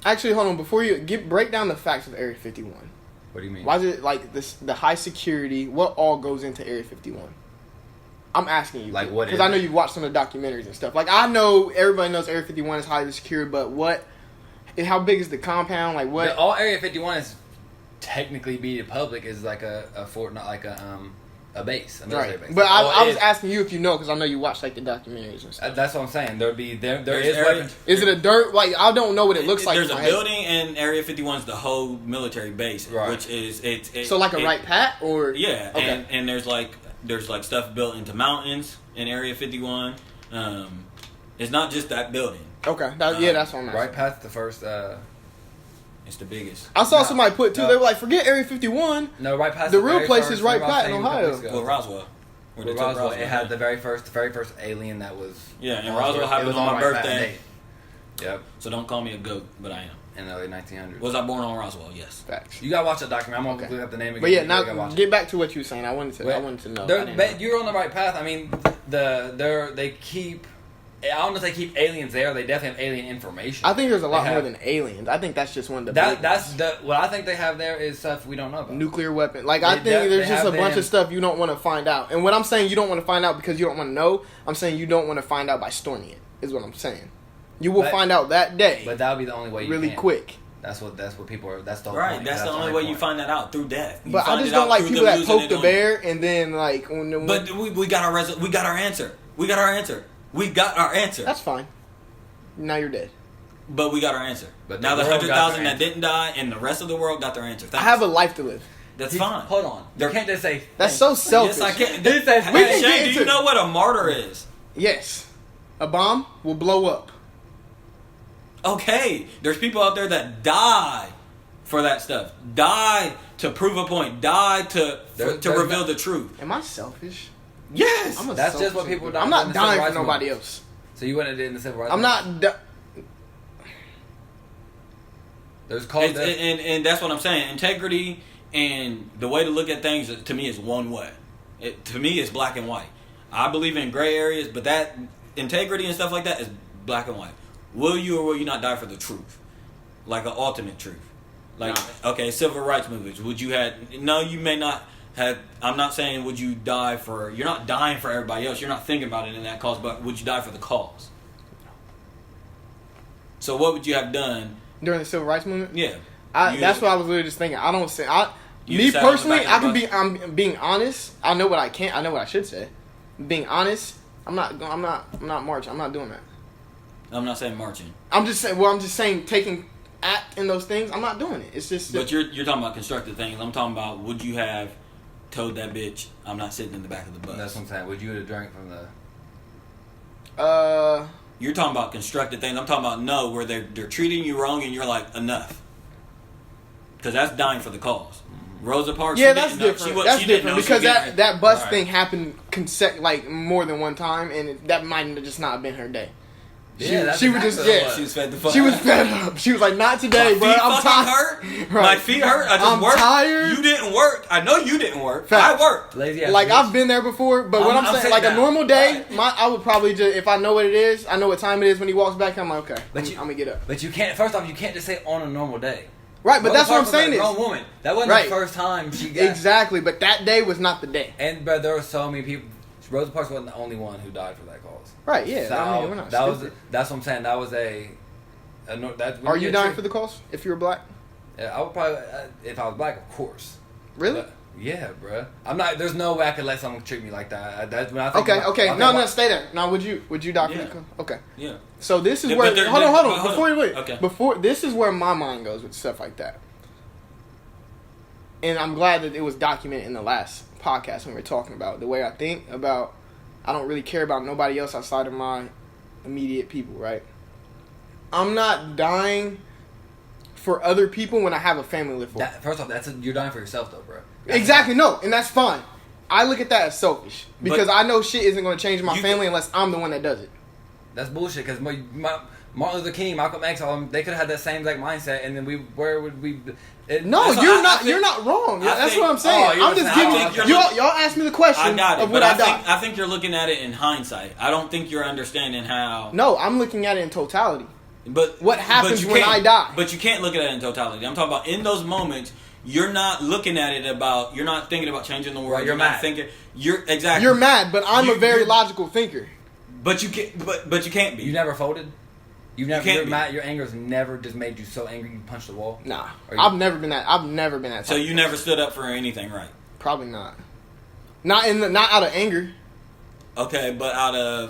Actually, hold on. Before you break down the facts of Area 51. What do you mean? Why is it like this? The high security. What all goes into Area 51? I'm asking you. Like what? Because I know you've watched some of the documentaries and stuff. Like I know everybody knows Area 51 is highly secure, but what? How big is the compound? Like what? All Area 51 is technically be public is like a fort, not like a base, a military base. But I was asking you if you know because I know you watch like the documentaries and stuff. That's what I'm saying. There is area, is it a dirt? Like I don't know what it looks like. There's a building in Area 51 is the whole military base, right. Which is it's so like a right pat or yeah, okay. and there's like stuff built into mountains in Area 51. It's not just that building. Okay, that's what I'm asking. Right past the first. It's the biggest. I saw somebody put too. They were like, "Forget Area 51." No, right past the real place is right pat in Ohio. Well, Roswell. Roswell, it had the very first alien that was. Yeah, and Roswell happened on my birthday. Yep. So don't call me a goat, but I am. In the early 1900s. Was I born on Roswell? Yes. Facts. You gotta watch that documentary. I'm gonna look up the name again. But yeah, now get back to what you were saying. I wanted to know. You're on the right path. I mean, they keep. I don't know if they keep aliens there. They definitely have alien information. I think there's a lot more than aliens. I think that's just one of the. What I think they have there is stuff we don't know about. Nuclear weapon. Like I think there's just a bunch of stuff you don't want to find out. And what I'm saying, you don't want to find out because you don't want to know. I'm saying you don't want to find out by storming it. Is what I'm saying. You will find out that day. But that would be the only way you really can. quick. That's what people are. That's the whole right. point. That's the only way you find that out through death. But I just don't like people that poke the bear and then like. But we got our answer. We got our answer. We got our answer. That's fine. Now you're dead. But we got our answer. But now the 100,000 that didn't die and the rest of the world got their answer. Thanks. I have a life to live. That's fine. Hold on. You can't just say... That's so selfish. Yes, I can. Shane, do you know what a martyr is? Yes. A bomb will blow up. Okay. There's people out there that die for that stuff. Die to prove a point. Die to reveal the truth. Am I selfish? Yes. That's just what people die. I'm not dying for nobody else. So you wouldn't have did in the civil rights. I'm not. There's called and that's what I'm saying. Integrity and the way to look at things to me is one way. To me, it's black and white. I believe in gray areas, but that integrity and stuff like that is black and white. Will you or will you not die for the truth, like an ultimate truth? Like okay, civil rights movements. Would you have? No, you may not. I'm not saying would you die for... You're not dying for everybody else. You're not thinking about it in that cause, but would you die for the cause? So what would you have done... During the civil rights movement? Yeah. That's what I was literally just thinking. I don't say... Me personally, I'm being honest. I know what I can't... I know what I should say. Being honest, I'm not marching. I'm not doing that. I'm not saying marching. I'm just saying taking act in those things. I'm not doing it. It's just... But you're talking about constructive things. I'm talking about would you have... told that bitch, I'm not sitting in the back of the bus. That's what I'm saying. Would you have drank from the... You're talking about constructive things. I'm talking about no, where they're treating you wrong and you're like, enough. Because that's dying for the cause. Rosa Parks. Yeah, that's different. That's different because that bus thing happened like more than one time, and that might just not have been her day. She was just She was fed the fuck. She was fed up. She was like, not today, bro. I'm tired. Hurt. Right. My feet hurt. I just worked. Tired. You didn't work. I know you didn't work. Fact. I worked. Lazy like I've been there before, but what I'm saying, like a normal day, right. I would probably just, if I know what it is, I know what time it is when he walks back. I'm like, okay, I'm gonna get up. But you can't. First off, you can't just say on a normal day. Right, but that's what I'm saying is, grown woman. That wasn't the first time she got exactly. But that day was not the day. And but there were so many people. Rosa Parks wasn't the only one who died for that cause. Right? Yeah. So I mean, we're not stupid. That's what I'm saying. That was Are you dying for the cause if you were black? Yeah, I would probably. If I was black, of course. Really? But, yeah, bro. I'm not. There's no way I could let someone treat me like that. That's when I think. Okay. No, stay there. Now, would you die for the cause? Okay. Yeah. So this is where. Hold on. Before you wait. Okay. This is where my mind goes with stuff like that. And I'm glad that it was documented in the last podcast when we were talking about the way I think about. I don't really care about nobody else outside of my immediate people, right? I'm not dying for other people when I have a family to live for. First off, you're dying for yourself, though, bro. Exactly, no, and that's fine. I look at that as selfish because I know shit isn't going to change my family unless I'm the one that does it. That's bullshit. Because Martin Luther King, Malcolm X, all them, they could have had that same like mindset, and then where would we? No, you're not wrong. That's what I'm saying. I'm just giving y'all asked me the question I got it, of what I died. I think you're looking at it in hindsight. I don't think you're understanding how. No, I'm looking at it in totality. But what happens when I die? But you can't look at it in totality. I'm talking about in those moments. You're not looking at it about. You're not thinking about changing the world. Right, you're not mad. You're mad, but I'm a very logical thinker. But you can't. But you can't be. You never folded. Your anger's never just made you so angry you punched the wall. Nah, I've never been that. So you never stood up for anything, right? Probably not. Not out of anger. Okay, but I'll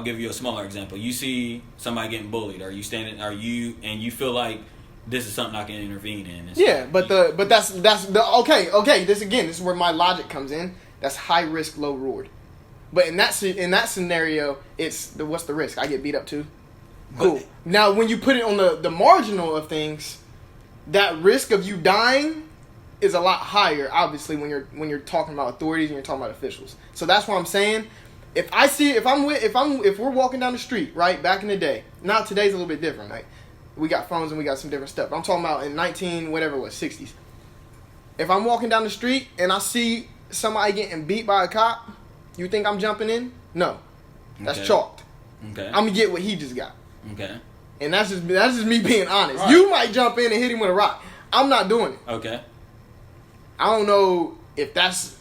give you a smaller example. You see somebody getting bullied. And you feel like this is something I can intervene in. But that's okay. This is where my logic comes in. That's high risk, low reward. But in that scenario, it's what's the risk? I get beat up too. Cool. Now, when you put it on the marginal of things, that risk of you dying is a lot higher. Obviously, when you're talking about authorities and you're talking about officials. So that's what I'm saying. If we're walking down the street, right, back in the day. Now today's a little bit different. Like we got phones and we got some different stuff. I'm talking about in 60s. If I'm walking down the street and I see somebody getting beat by a cop. You think I'm jumping in? No. That's chalked. Okay. I'm gonna get what he just got. Okay. And that's just me being honest. Right. You might jump in and hit him with a rock. I'm not doing it. Okay. I don't know if that's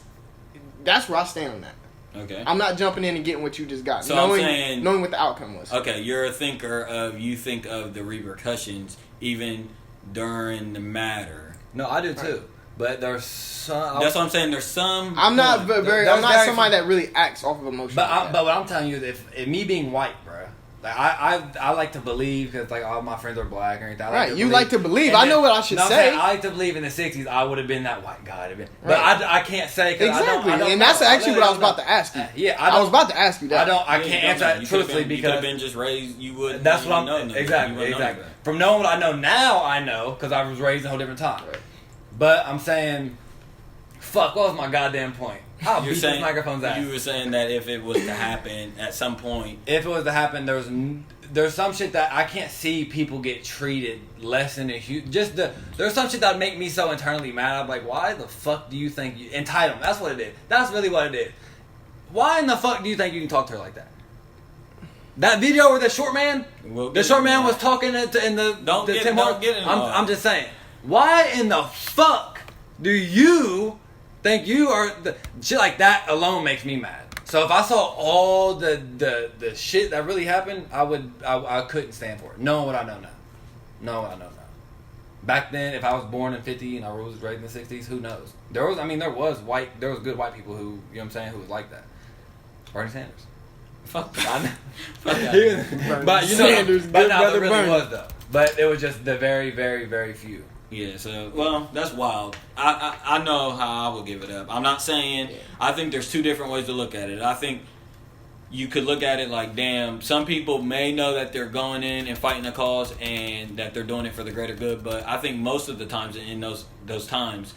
where I stand on that. Okay. I'm not jumping in and getting what you just got. So knowing what the outcome was. Okay, you're a thinker of you think of the repercussions even during the matter. No, I do too. But there's some. That's what I'm saying. There's some. I'm not I'm not somebody that really acts off of emotion. But what I'm telling you is, if me being white, bro, like I like to believe because like all my friends are black or anything. Like to believe. I know what I should say. I like to believe in the '60s I would have been that white guy. But I can't say exactly. I don't and that's actually what I was about to ask you. I was about to ask you that. I can't answer that truthfully because you could have been just raised. You would. That's what I'm. Exactly. From knowing what I know now, I know because I was raised in a whole different time. Right. But I'm saying. Fuck, what was my goddamn point? I'll beat this microphone's ass. You were saying that if it was to happen at some point... If it was to happen, there's some shit that I can't see people get treated less than a huge... There's some shit that make me so internally mad. I'm like, why the fuck do you think... Entitlement, that's what it is. That's really what it is. Why in the fuck do you think you can talk to her like that? That video where the short man... was talking in the... Don't get it. I'm just saying. Why in the fuck do you... think you are shit like that alone makes me mad. So if I saw all the shit that really happened, I couldn't stand for it. Knowing what I know now. Back then, if I was born in '50 and I was raised in the '60s, who knows? There was good white people who, you know what I'm saying, who was like that. Bernie Sanders. Fuck that. Fuck that. But you know, Sanders, but no, brother it really Bernie. was though. But it was just the very, very, very few. Yeah, so, that's wild. I know how I would give it up. I'm not saying, I think there's two different ways to look at it. I think you could look at it like, damn, some people may know that they're going in and fighting a cause and that they're doing it for the greater good, but I think most of the times in those times,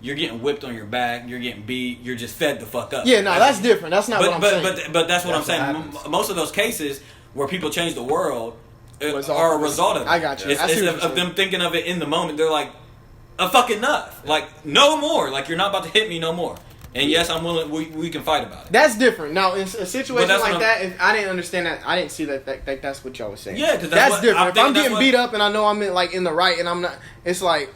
you're getting whipped on your back, you're getting beat, you're just fed the fuck up. Yeah, no, that's different. That's not what I'm saying. But that's what I'm saying. Most of those cases where people change the world are a result of it. I got you. It's of them thinking of it in the moment. They're like, fuck enough. Like, no more. Like, you're not about to hit me no more. And yes, I'm willing. We can fight about it. That's different. Now, in a situation like that, if I didn't understand that. I didn't see that that's what y'all was saying. Yeah, because that's different. If I'm getting beat up and I know I'm in the right and I'm not, it's like,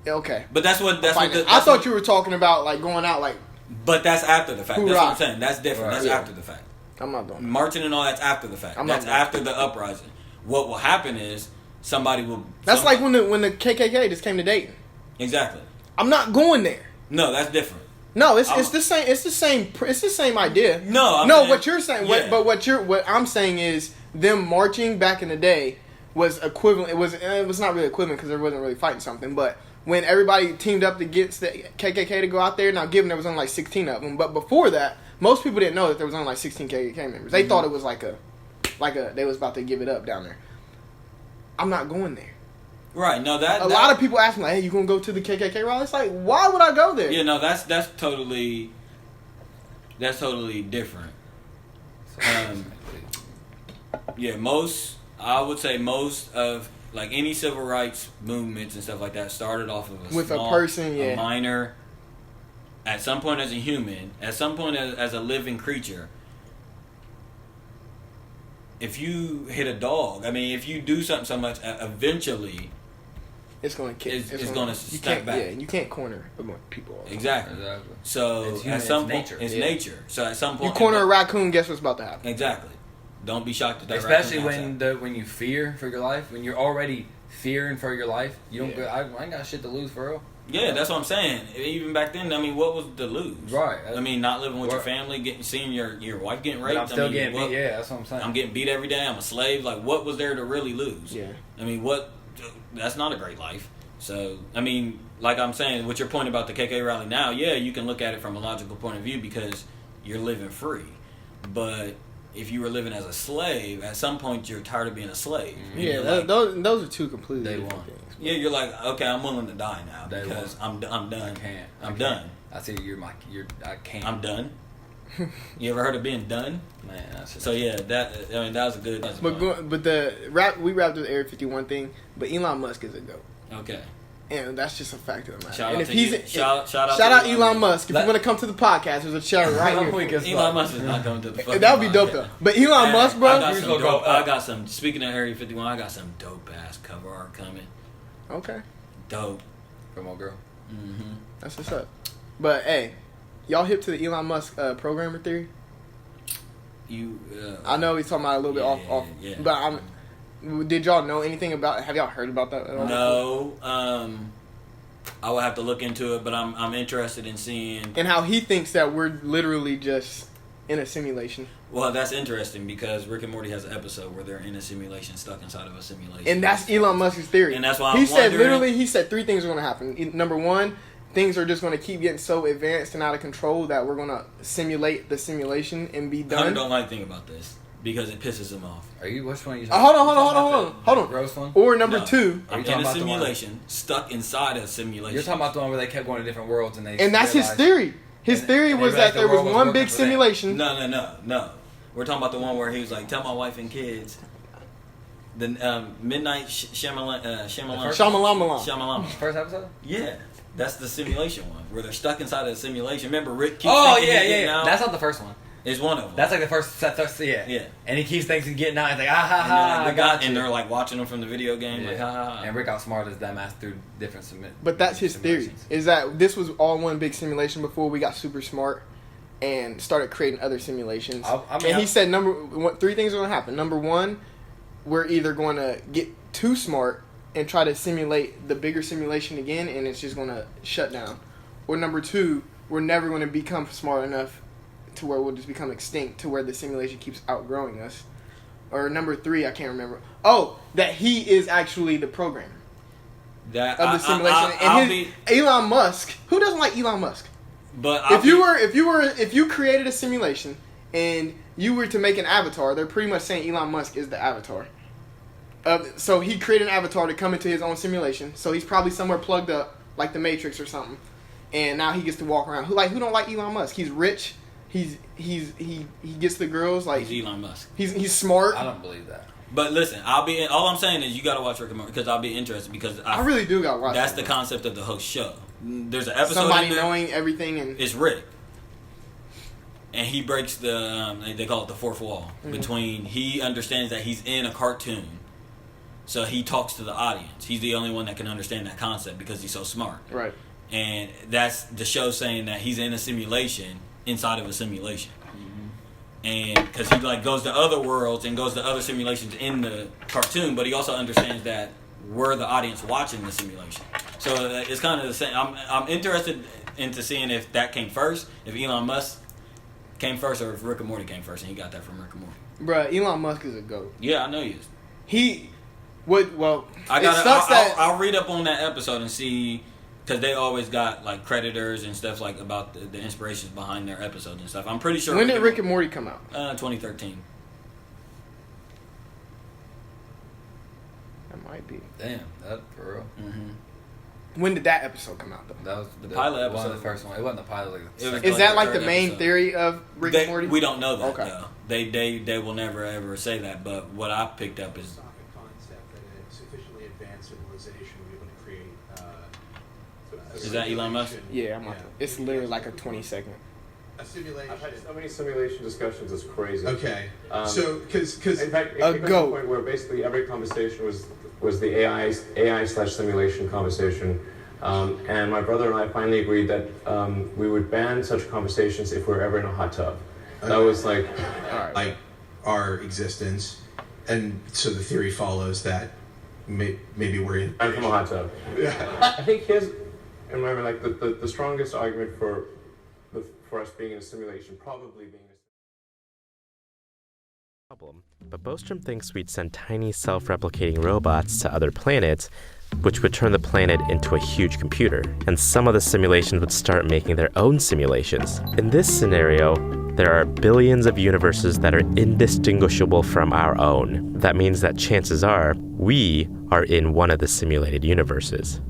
okay. But that's what I thought you were talking about like going out like. But that's after the fact. Hoorah. That's what I'm saying. That's different. That's after the fact. I'm not doing that. Marching and all that's after the fact. That's after the uprising. What will happen is somebody will. That's like when the KKK just came to Dayton. Exactly. I'm not going there. No, that's different. No, it's the same. It's the same idea. No, what you're saying. Yeah. What I'm saying is them marching back in the day was equivalent. It was not really equivalent because there wasn't really fighting something. But when everybody teamed up against the KKK to go out there, now given there was only like 16 of them, but before that, most people didn't know that there was only like 16 KKK members. They thought it was like a they was about to give it up down there. I'm not going there. Right, no, a lot of people ask me, like, hey, you gonna go to the KKK rally? It's like, why would I go there? Yeah, no, that's totally different. Yeah, I would say most of, like, any civil rights movements and stuff like that started off of a person, a minor, at some point as a human, at some point as a living creature. If you hit a dog, I mean, if you do something so much, eventually... It's going to kick. It's going to snap back. Yeah, you can't corner people. Exactly. So at some point, it's nature. So at some point, you corner a raccoon, guess what's about to happen? Exactly. Don't be shocked at that. Especially when you fear for your life, when you're already fearing for your life, you don't. I ain't got shit to lose, for real. Yeah, that's what I'm saying. Even back then, I mean, what was to lose? Right. I mean, not living with your family, seeing your wife getting raped. But I'm still getting beat. Yeah, that's what I'm saying. I'm getting beat every day. I'm a slave. Like, what was there to really lose? Yeah. I mean, that's not a great life. So, I mean, like I'm saying, with your point about the KK rally now, yeah, you can look at it from a logical point of view because you're living free. But if you were living as a slave, at some point you're tired of being a slave. Yeah, those are two completely different things. Yeah, you're like, okay, I'm willing to die now because I'm done. I'm done. I see I can't. I'm done. You ever heard of being done? Man, so yeah, that was a good. But we wrapped with the Area 51 thing. But Elon Musk is a GOAT. Okay. And that's just a fact of the matter. Shout out Elon Musk. If you want to come to the podcast, there's a chair right here. Elon Musk is not coming to the fucking That would be dope though. But Elon Musk, bro. I got some. Speaking of Area 51, I got some dope ass cover art coming. Okay. Dope. From old girl. Mm-hmm. That's what's up. But hey, y'all hip to the Elon Musk programmer theory? I know he's talking about a little bit off. Yeah. But did y'all know anything about? Have y'all heard about that at all? No. I will have to look into it, but I'm interested in seeing. And how he thinks that we're literally just in a simulation. Well, that's interesting because Rick and Morty has an episode where they're in a simulation, stuck inside of a simulation. And that's Elon Musk's theory. And that's why he said 3 things are going to happen. Number 1, things are just going to keep getting so advanced and out of control that we're going to simulate the simulation and be done. I don't like thinking about this. Because it pisses him off. Which one are you talking Hold on. Gross one? Or number 2. I'm in a simulation, stuck inside a simulation. You're talking about the one where they kept going to different worlds and that's his theory. His theory was that there was one big simulation. No. We're talking about the one where he was like, tell my wife and kids. The Midnight Shyamalan. First episode? Yeah. That's the simulation one, where they're stuck inside of a simulation. Remember, Rick keeps yeah. That's not the first one. It's one of them. That's like the first yeah. Yeah. And he keeps thinking he's getting out. He's like, I got you. And they're like watching him from the video game. Yeah. Like, And Rick outsmarted that ass through different But that's his theory. Is that this was all one big simulation before we got super smart and started creating other simulations. He said 3 things are going to happen. Number 1, we're either going to get too smart and try to simulate the bigger simulation again, and it's just going to shut down. Or number 2, we're never going to become smart enough to where we'll just become extinct, to where the simulation keeps outgrowing us. Or number 3, I can't remember. Oh, that he is actually the programmer of the simulation. Elon Musk. Who doesn't like Elon Musk? But if you created a simulation and you were to make an avatar, they're pretty much saying Elon Musk is the avatar. So he created an avatar to come into his own simulation. So he's probably somewhere plugged up, like the Matrix or something. and now he gets to walk around. Who don't like Elon Musk? He's rich. He gets the girls like he's Elon Musk. He's smart. I don't believe that. But listen, all I'm saying is you got to watch Rick and Morty because I'll be interested because I really do got to watch. That's the concept of the whole show. There's an episode somebody in there, knowing everything, and it's Rick, and he breaks the they call it the fourth wall between. He understands that he's in a cartoon, so he talks to the audience. He's the only one that can understand that concept because he's so smart. Right. And that's the show saying that he's in a simulation inside of a simulation. And because he like goes to other worlds and goes to other simulations in the cartoon, but he also understands that we're the audience watching the simulation. So it's kind of the same. I'm interested into seeing if that came first, if Elon Musk came first, or if Rick and Morty came first, and he got that from Rick and Morty. Bruh, Elon Musk is a goat. Yeah, I know he is. He would well. I'll read up on that episode and see. Because they always got like creditors and stuff like about the inspirations behind their episodes and stuff. I'm pretty sure. When did Rick and Morty come out? 2013. That might be. Damn, that for real. Mm-hmm. When did that episode come out though? That was the pilot episode. One of the first one. It wasn't the pilot. Is that like the main theory of Rick and Morty? We don't know that. Okay. No. They will never ever say that. But what I picked up is concept that a sufficiently advanced civilization will be able to create. Is that Elon Musk? Yeah, it's literally like a 20-second. A simulation. I've had so many simulation discussions. It's crazy. Okay. So, because in fact, it got to the point where basically every conversation was the AI/simulation conversation, and my brother and I finally agreed that we would ban such conversations if we were ever in a hot tub. Okay. That was like our existence, and so the theory follows that maybe we're in. I'm from a hot tub. Yeah. I think remember, like the strongest argument for us being in a simulation probably being a problem. But Bostrom thinks we'd send tiny self-replicating robots to other planets, which would turn the planet into a huge computer, and some of the simulations would start making their own simulations. In this scenario, there are billions of universes that are indistinguishable from our own. That means that chances are we are in one of the simulated universes.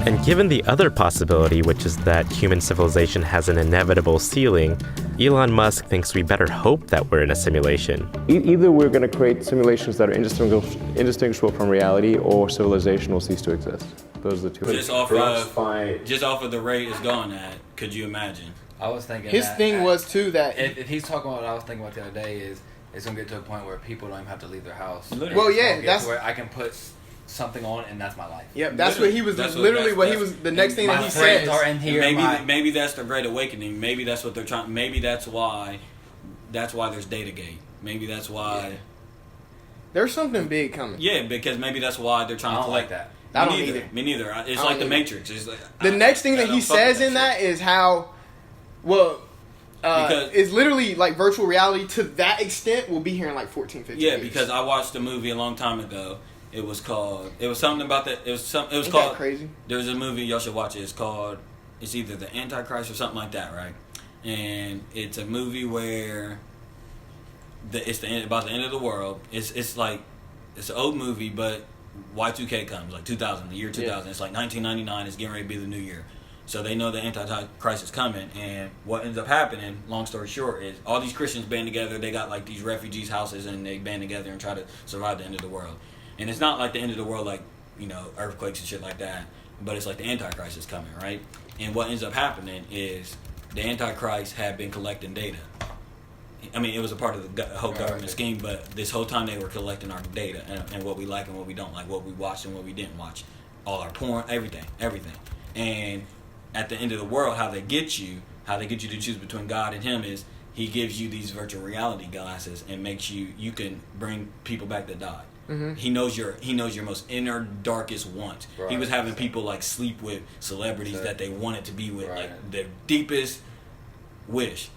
And given the other possibility, which is that human civilization has an inevitable ceiling, Elon Musk thinks we better hope that we're in a simulation. Either we're going to create simulations that are indistinguishable from reality, or civilization will cease to exist. Those are the two. Just off of the rate it's going at, could you imagine? I was thinking his thing was too that if he's talking about what I was thinking about the other day is it's gonna get to a point where people don't even have to leave their house. Literally. Well, yeah, that's where I can put something on and that's my life. Yep, that's what he was. Literally, what he was. The next thing that he said. Maybe that's the Great Awakening. Maybe that's what they're trying. Maybe that's why there's Datagate. Maybe that's why. Yeah. There's something big coming. Yeah, because maybe that's why they're trying to collect that. I don't either. Me neither. It's like the Matrix. It's like, the next thing that he says in that is how. Well, it's literally like virtual reality to that extent will be here in like 14, 15 years. Yeah, because I watched a movie a long time ago. It was something about that. It was Ain't called. that crazy? There's a movie y'all should watch it. It's either the Antichrist or something like that, right? And it's a movie where it's about the end of the world. It's like it's an old movie, but Y2K comes like 2000, the year 2000. Yeah. It's like 1999. It's getting ready to be the new year. So they know the Antichrist is coming, and what ends up happening, long story short, is all these Christians band together. They got like these refugees' houses, and they band together and try to survive the end of the world. And it's not like the end of the world, like, earthquakes and shit like that, but it's like the Antichrist is coming, right? And what ends up happening is the Antichrist had been collecting data. I mean, it was a part of the whole government scheme, but this whole time they were collecting our data and what we like and what we don't like, what we watched and what we didn't watch, all our porn, everything. And at the end of the world, how they get you to choose between God and Him is He gives you these virtual reality glasses and makes you can bring people back that died. Mm-hmm. He knows your most inner darkest wants. Right. He was having people like sleep with celebrities that they wanted to be with, like their deepest wish,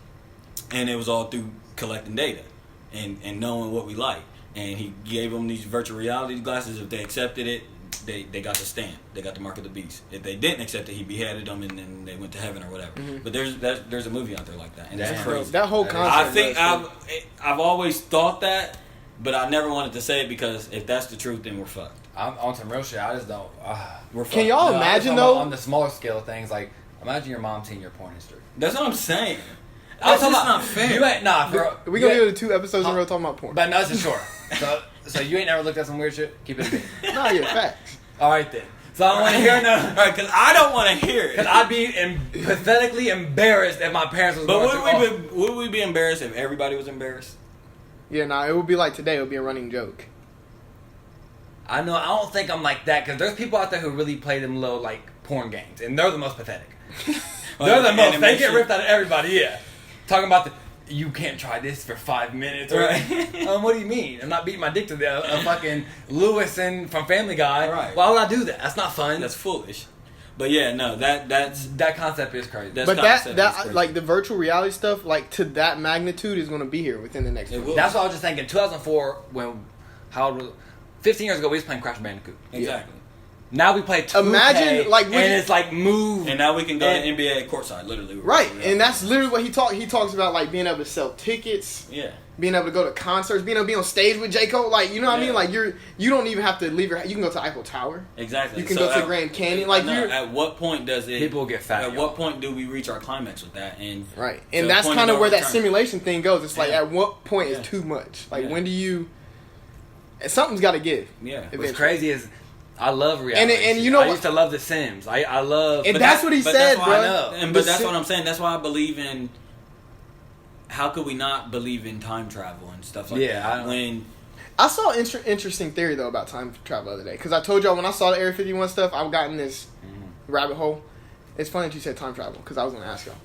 and it was all through collecting data and knowing what we like. And He gave them these virtual reality glasses. If they accepted it, they got the stamp. They got the mark of the beast. If they didn't accept it, He beheaded them and then they went to heaven or whatever. Mm-hmm. But there's a movie out there like that, and it's crazy. That whole concept. I think I've always thought that, but I never wanted to say it because if that's the truth, then we're fucked. I'm on some real shit. I just don't. Can y'all imagine though? On the smaller scale of things, like Imagine your mom seeing your porn history. That's what I'm saying. That's That's just not fair. You ain't We gonna do the 2 episodes in a row talking about porn. But no, it's just short. So you ain't never looked at some weird shit? Keep it a bit. No, yeah, facts. All right then. So I don't want to hear none. Right, because I don't want to hear it. Because I'd be pathetically embarrassed if my parents was But going would we be embarrassed if everybody was embarrassed? Yeah, nah, it would be like today. It would be a running joke. I know. I don't think I'm like that because there's people out there who really play them little like porn games, and they're the most pathetic. They're the most. They get ripped out of everybody. Yeah, talking about you can't try this for 5 minutes. Right. What do you mean? I'm not beating my dick to the fucking Lewis and from Family Guy. Right. Why would I do that? That's not fun. That's foolish. But yeah, no, that concept is crazy. But that like the virtual reality stuff, like to that magnitude, is going to be here within the next. It will. That's what I was just thinking. 2004, when 15 years ago, we was playing Crash Bandicoot. Exactly. Now we play 2K, Imagine, like, and it's like move. And now we can go to NBA courtside, literally. Right, and that's literally what he talks about, like being able to sell tickets. Yeah. Being able to go to concerts, being able to be on stage with J. Cole, like, you know what I mean? Yeah. Like, you don't even have to leave your house. You can go to Eiffel Tower. Exactly. You can go to Grand Canyon. Like, at what point does it... People get fat, At y'all. what point do we reach our climax with that? And right. And that's kind of where that simulation thing goes. It's like, Yeah. at what point Yeah. is too much? Like, Yeah. when do you... Something's got to give. Yeah. What's eventually. crazy is I love reality. And you know I what- used to love The Sims. I love... And that's what he said, bro. I know. The But that's Sim- what I'm saying. That's why I believe in... How could we not believe in time travel and stuff like Yeah, I that? don't- When... I saw an interesting theory, though, about time travel the other day. Because I told y'all when I saw the Area 51 stuff, I got in this rabbit hole. It's funny that you said time travel, because I was going to ask y'all.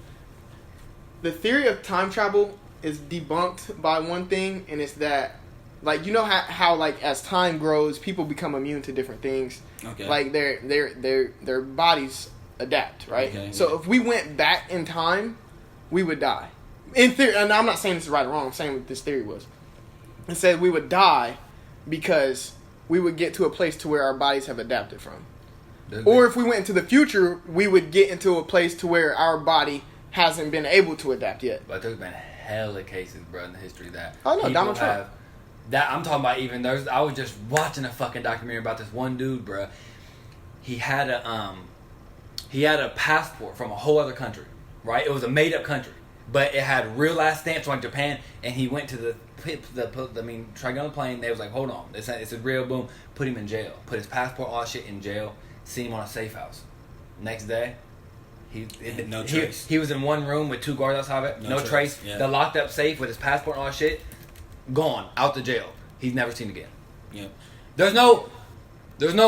The theory of time travel is debunked by one thing, and it's that, like, you know how like, as time grows, people become immune to different things. Okay. Like, their bodies adapt, right? Okay, so yeah. if we went back in time, we would die. In theory, and I'm not saying this is right or wrong, I'm saying what this theory was. It said we would die because we would get to a place to where our bodies have adapted from. Or if we went into the future, we would get into a place to where our body hasn't been able to adapt yet. But there's been hella cases, bro, in the history that... Oh, no, people Donald Trump. have- That I'm talking about even... I was just watching a fucking documentary about this one dude, bro. He had a passport from a whole other country, right? It was a made-up country. But it had real-ass stamps like Japan, and he went to trying on the plane. They was like, hold on, it's a real boom. Put him in jail. Put his passport, all shit in jail. See him on a safe house. Next day, No trace. he was in one room with 2 guards outside of it. No trace. Yeah. The locked up safe with his passport and all shit. Gone. Out the jail. He's never seen again. Yep. There's no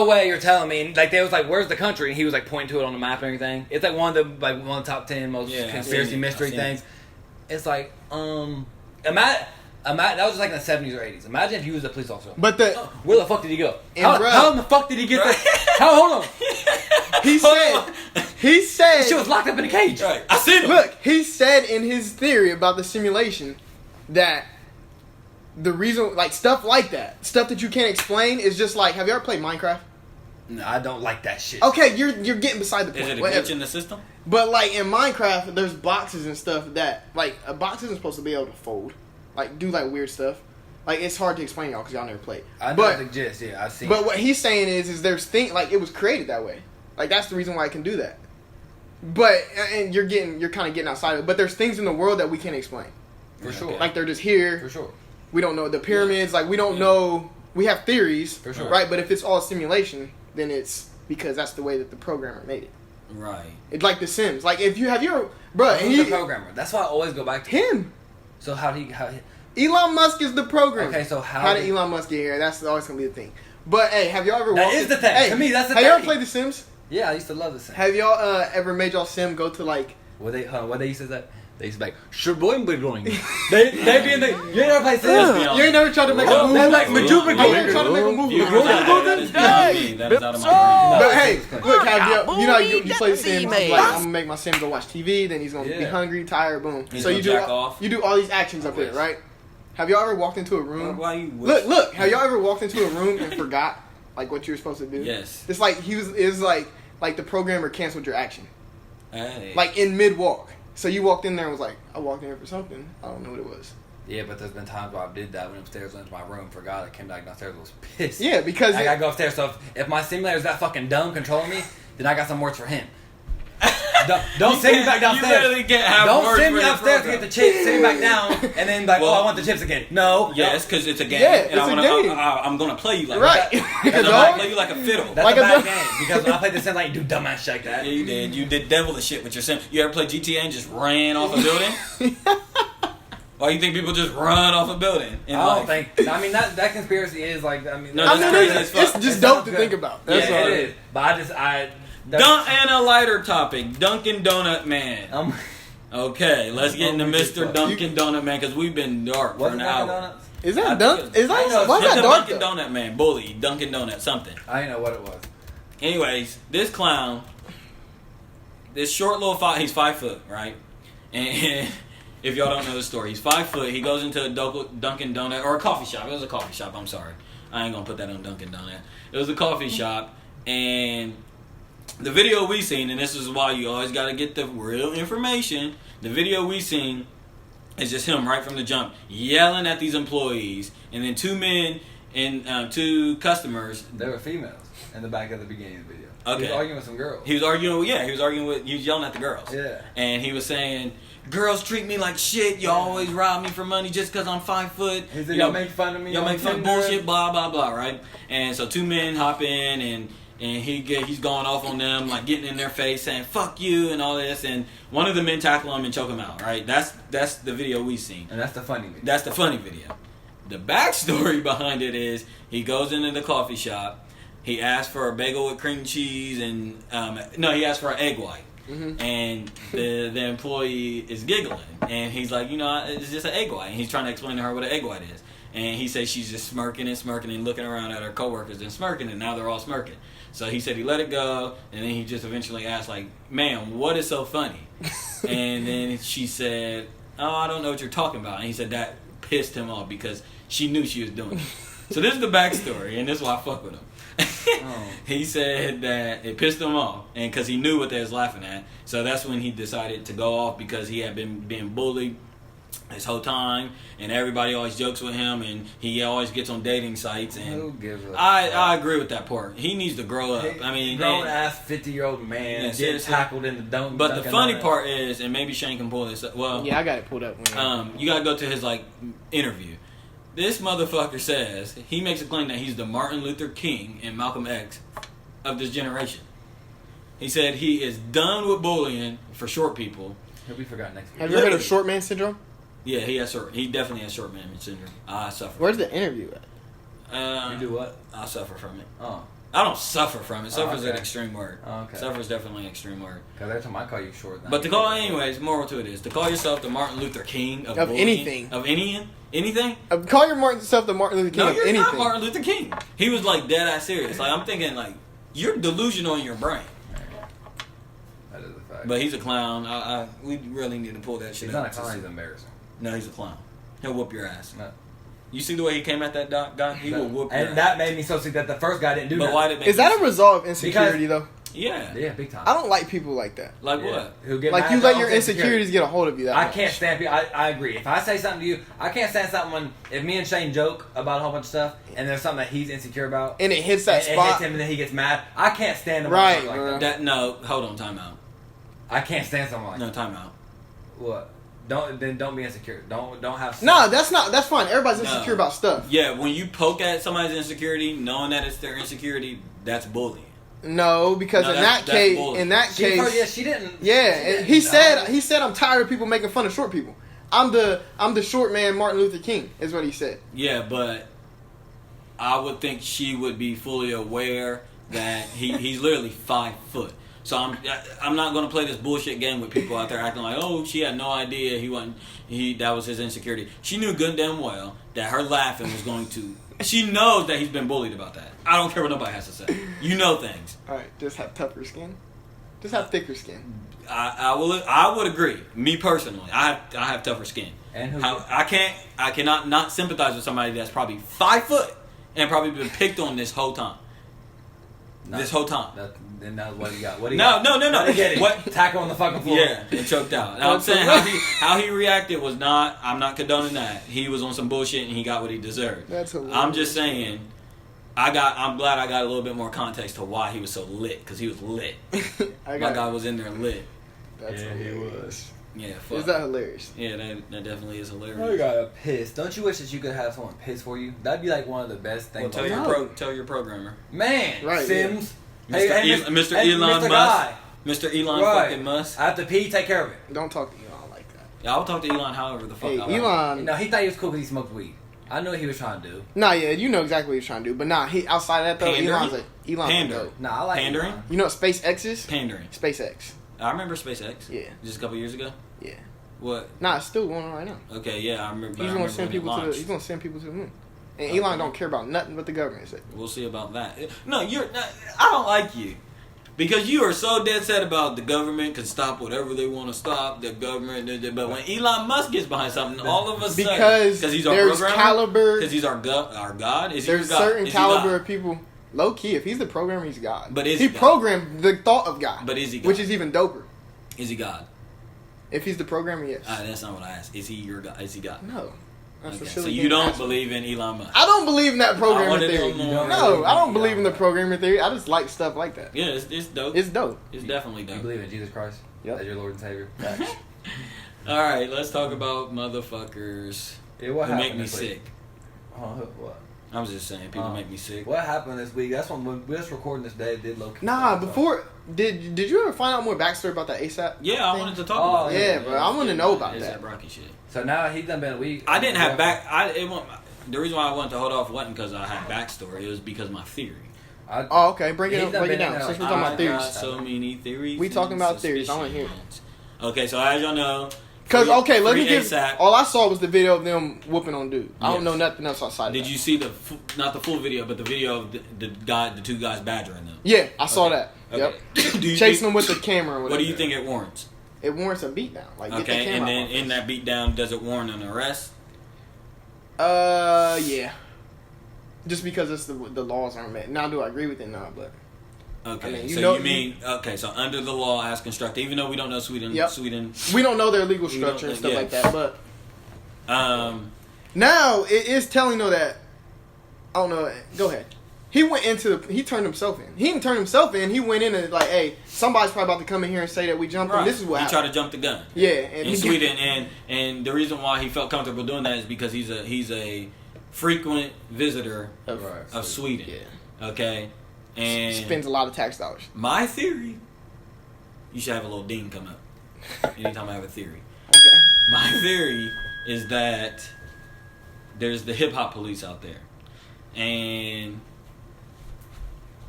way you're telling me. Like, they was like, where's the country? And he was like pointing to it on the map and everything. It's like one of the top 10 most Yeah, conspiracy mystery I've seen it. things. It's like, that was just like in the 70s or 80s. Imagine if you was a police officer. But the Where the fuck did he go? And How, bro- how in the fuck did he get there? Hold on. he said She was locked up in a cage. Right. I seen him. look, he said in his theory about the simulation that the reason, like, stuff that you can't explain is just like, have you ever played Minecraft? No, I don't like that shit. Okay, you're getting beside the point. Is it a Whatever. glitch in the system? But like in Minecraft, there's boxes and stuff that like a box isn't supposed to be able to fold, like do like weird stuff. Like it's hard to explain y'all because y'all never played. I know but the gist. Yeah, I've seen. but what he's saying is there's like it was created that way. Like that's the reason why it can do that. But and you're kind of getting outside of it. But there's things in the world that we can't explain. For sure. Like they're just here. For sure. We don't know the pyramids. Like we don't know. We have theories, For sure. right? But if it's all simulation, then it's because that's the way that the programmer made it. Right. It's like The Sims. Like if you have your bro, Who's the programmer? That's why I always go back to him. So how Elon Musk is the programmer. Okay, so how did Elon Musk get here? That's always gonna be the thing. But hey, have y'all ever? That walked is the thing. Hey, To me, that's the have y'all ever thing. played The Sims? Yeah, I used to love the Sims. Have y'all ever made y'all sim go to like? What they used to say? They used to be like, shaboing boing. They be in the. You ain't never played Sims? You ain't never tried to make a move. They're like Majuba I ain't trying to make a move. That is beyond me. That is out of my brain. But hey, look, have you know you play Sims? Like I'm gonna make my sim go watch TV. Then he's gonna be Yeah. hungry, tired, boom. He's So gonna you jack off. do all these actions up there, right? Have y'all ever walked into a room? Why you wish? Look. Have y'all ever walked into a room and forgot like what you were supposed to do? Yes. It's like it was like the programmer canceled your action, Hey. like in mid walk. So you walked in there and was like, I walked in here for something. I don't know what it was. Yeah, but there's been times where I did that. Went upstairs, went to my room, forgot. I came back downstairs, was pissed. Yeah, because I gotta go upstairs. So if my simulator's that fucking dumb controlling me, then I got some words for him. Don't send me back downstairs. You literally can't have Don't words send me for your upstairs to program. get the chips. Send me back down, and then like, Well, I want the chips again. No. Yes, because it's a game. Yeah, and it's a game. I'm gonna play you like Right. that. Because I'm gonna play you like a fiddle. That's Like a a bad dog. game because when I played the Sims, like, you do dumbass shit like that. Yeah, you did. You did devilish shit with your sim. You ever play GTA and just ran off a building? Why you think people just run off a building? I don't think. I mean, that conspiracy is like. I mean, No, I that's mean, crazy as it's fuck. just It's dope not to good. think about. That's yeah, all. it is. But that's- And a lighter topic, Dunkin' Donut Man. Okay, let's get into Mr. Dunkin' Donut Man because we've been dark for What's an Dunkin' hour. Donuts? Is I that dunk? think Is I know, that why is It's that a dark? Dunkin' though? Donut Man, bully, Dunkin' Donut, something. I didn't know what it was. Anyways, this clown, this short little he's 5 foot, right? And if y'all don't know the story, he's 5 foot. He goes into a Dunkin' Donut or a coffee shop. It was a coffee shop. I'm sorry, I ain't gonna put that on Dunkin' Donut. It was a coffee shop, and the video we seen, and this is why you always gotta get the real information. The video we seen is just him right from the jump yelling at these employees, and then two men and two customers. They were females in the back of the beginning of the video. Okay. He was arguing with some girls. He was arguing. Yeah, he was yelling at the girls. Yeah. And he was saying, "Girls treat me like shit. Y'all always rob me for money just because I'm 5 foot. He said, y'all make fun of me. Y'all on make fun of Tinder." bullshit. Blah blah blah. Right. And so two men hop in and he's going off on them, like getting in their face, saying "fuck you" and all this. And one of the men tackle him and choke him out. Right. That's the video we seen. And that's the funny video. That's the funny video. The backstory behind it is he goes into the coffee shop. He asked for a bagel with cream cheese and he asked for an egg white. Mm-hmm. And the employee is giggling and he's like, it's just an egg white. And he's trying to explain to her what an egg white is. And he says she's just smirking and looking around at her coworkers and smirking, and now they're all smirking. So he said he let it go, and then he just eventually asked, like, "Ma'am, what is so funny?" And then she said, "Oh, I don't know what you're talking about." And he said that pissed him off because she knew she was doing it. So this is the backstory, and this is why I fuck with him. He said that it pissed him off, and because he knew what they was laughing at. So that's when he decided to go off because he had been being bullied his whole time, and everybody always jokes with him, and he always gets on dating sites. And Who gives a I agree with that part. He needs to grow up. I mean, grown ass 50-year-old man Yeah, getting seriously. tackled in the dunk. but the funny part is, and maybe Shane can pull this up. Well, Yeah, I got it pulled up. you gotta go to his interview. This motherfucker says he makes a claim that he's the Martin Luther King and Malcolm X of this generation. He said he is done with bullying for short people. He'll be forgotten next week. Have you ever heard of short man syndrome? Yeah, he definitely has short man syndrome. I suffer. Where's the interview at? You do what? I suffer from it. Oh. I don't suffer from it. Suffer is an okay. extreme word. Oh, okay. Suffer is definitely an extreme word. Because every time I call you short. But to call, anyways, moral to it is to call yourself the Martin Luther King of bullying, anything. of anything. Call yourself the Martin Luther King No, of you're anything. not Martin Luther King. He was like dead ass serious. Like I'm thinking, like you're delusional in your brain. That is a fact. But he's a clown. We really need to pull that shit He's up. not a clown, he's embarrassing. No, he's a clown. He'll whoop your ass. No. You see the way he came at that guy? He will whoop your And ass. that made me so sick that the first guy didn't do But that. why did it make Is that you- a result of insecurity though? Yeah. Yeah, big time. I don't like people like that. Like Yeah. what? Who get Like mad you at let their your own insecurities get a hold of you. That I much. can't stand people. I agree. If I say something to you, I can't stand something when if me and Shane joke about a whole bunch of stuff and there's something that he's insecure about And it hits that and it spot. hits him and then he gets mad. I can't stand him Right, like bro. that. No, hold on, time out. I can't stand someone like No, that. time out. What? Don't be insecure. Don't have. No, that's fine. Everybody's No. insecure about stuff. Yeah, when you poke at somebody's insecurity, knowing that it's their insecurity, that's bullying. No, because No, in that's that case, bullying. in that She case, she didn't. yeah, she and didn't he said I'm tired of people making fun of short people. I'm the short man Martin Luther King is what he said. Yeah, but I would think she would be fully aware that he's literally 5 foot. So I'm not gonna play this bullshit game with people out there acting like, oh, she had no idea that was his insecurity. She knew good and damn well that her laughing was going to. She knows that he's been bullied about that. I don't care what nobody has to say. You know things. All right, just have tougher skin. Just have thicker skin. I would agree. Me personally, I have tougher skin. And who? I cannot not sympathize with somebody that's probably 5 foot and probably been picked on this whole time. No, This whole time. Then that's what he got. What he No, got? no, no, no. What he get? What- Tackle on the fucking floor. Yeah, and choked out. And I'm saying how he reacted was not. I'm not condoning that. He was on some bullshit and he got what he deserved. That's hilarious. I'm just saying. I'm glad I got a little bit more context to why he was so lit because he was lit. My guy was in there lit. That's hilarious. Yeah, fuck. Is that hilarious? Yeah, that definitely is hilarious. I got a piss. Don't you wish that you could have someone piss for you? That'd be like one of the best things. Well, tell your programmer. Man, Right, Sims. Mr. Elon Musk. Guy. Mr. Elon Right. fucking Musk. I have to pee. Take care of it. Don't talk to Elon like that. Yeah, I'll talk to Elon however the fuck Hey, I want. Elon. No, he thought he was cool because he smoked weed. I knew what he was trying to do. Nah, yeah, you know exactly what he's trying to do. But nah, he outside of that though, Pandering? Elon's a Pander. dope. Nah, I like Pandering? Elon. You know what SpaceX is? Pandering. SpaceX. I remember SpaceX. Yeah. Just a couple years ago. Yeah. What? Nah, it's still going on right now. Okay, yeah, I remember. He's gonna send people to the. He's gonna send people to the moon. And Elon don't care about nothing but the government. So. We'll see about that. No, I don't like you. Because you are so dead set about the government can stop whatever they want to stop. The government, but when Elon Musk gets behind something, all of a sudden, because he's our there's programmer, caliber, because he's our God. Is there's he God? certain Is he caliber God? of people. Low key, if he's the programmer, he's God. But is he he God? programmed the thought of God? But is he God? Which is even doper. Is he God? If he's the programmer, yes. That's not what I asked. Is he your God? Is he God? No. That's Okay, a so silly you thing to don't ask me. believe in Elon Musk? I don't believe in that I programming wanna theory. know more. No, I don't believe in the programming theory. I just like stuff like that. Yeah, it's dope. It's dope. It's definitely You dope. believe in Jesus Christ Yep. as your Lord and Savior? All right, let's talk about motherfuckers Yeah, what who happened make me this week? sick. What? I was just saying, people make me sick. What happened this week? That's when we're just recording this day. It did low. Nah, before did you ever find out more backstory about that ASAP? Yeah, I thing? wanted to talk Oh, about yeah, it. bro, I wanna know about that. ASAP Rocky shit. So now he's done been a week. I didn't have back. The reason why I wanted to hold off wasn't because I had backstory. It was because of my theory. Oh, okay. Break it He's up. done Break it been down. in there Since we're like talking about I got theories. so many theories. We talking and about theories. I wanna hear it. suspicions. Okay, so as y'all know, Cause free- let me free give. ASAP. All I saw was the video of them whooping on dude. I don't Yes. know nothing else outside of Did that. you see not the full video, but the video of the two guys badgering them? Yeah, I saw Okay. that. Okay. Yep. Do you Chasing think- them with the camera. Or whatever. What do you think it warrants? It warrants a beatdown. Like get the Okay, camera and out then my in face. that beatdown, does it warrant an arrest? Yeah. Just because it's the laws aren't met. Now, do I agree with it? Nah, but Okay, I mean, so you mean so under the law as constructed, even though we don't know Sweden. Yep. Sweden. we don't know their legal We don't- structure and stuff yeah. like that. But Um, now it is telling though that I don't know. Go ahead. He went into he turned himself in. He didn't turn himself in. He went in and like, hey, somebody's probably about to come in here and say that we jumped him. This is what he happened. tried to jump the gun. Yeah, and In Sweden, and the reason why he felt comfortable doing that is because he's a frequent visitor of Sweden. Yeah. Okay, and spends a lot of tax dollars. my theory, you should have a little ding come up anytime I have a theory. Okay. My theory is that there's the hip hop police out there, and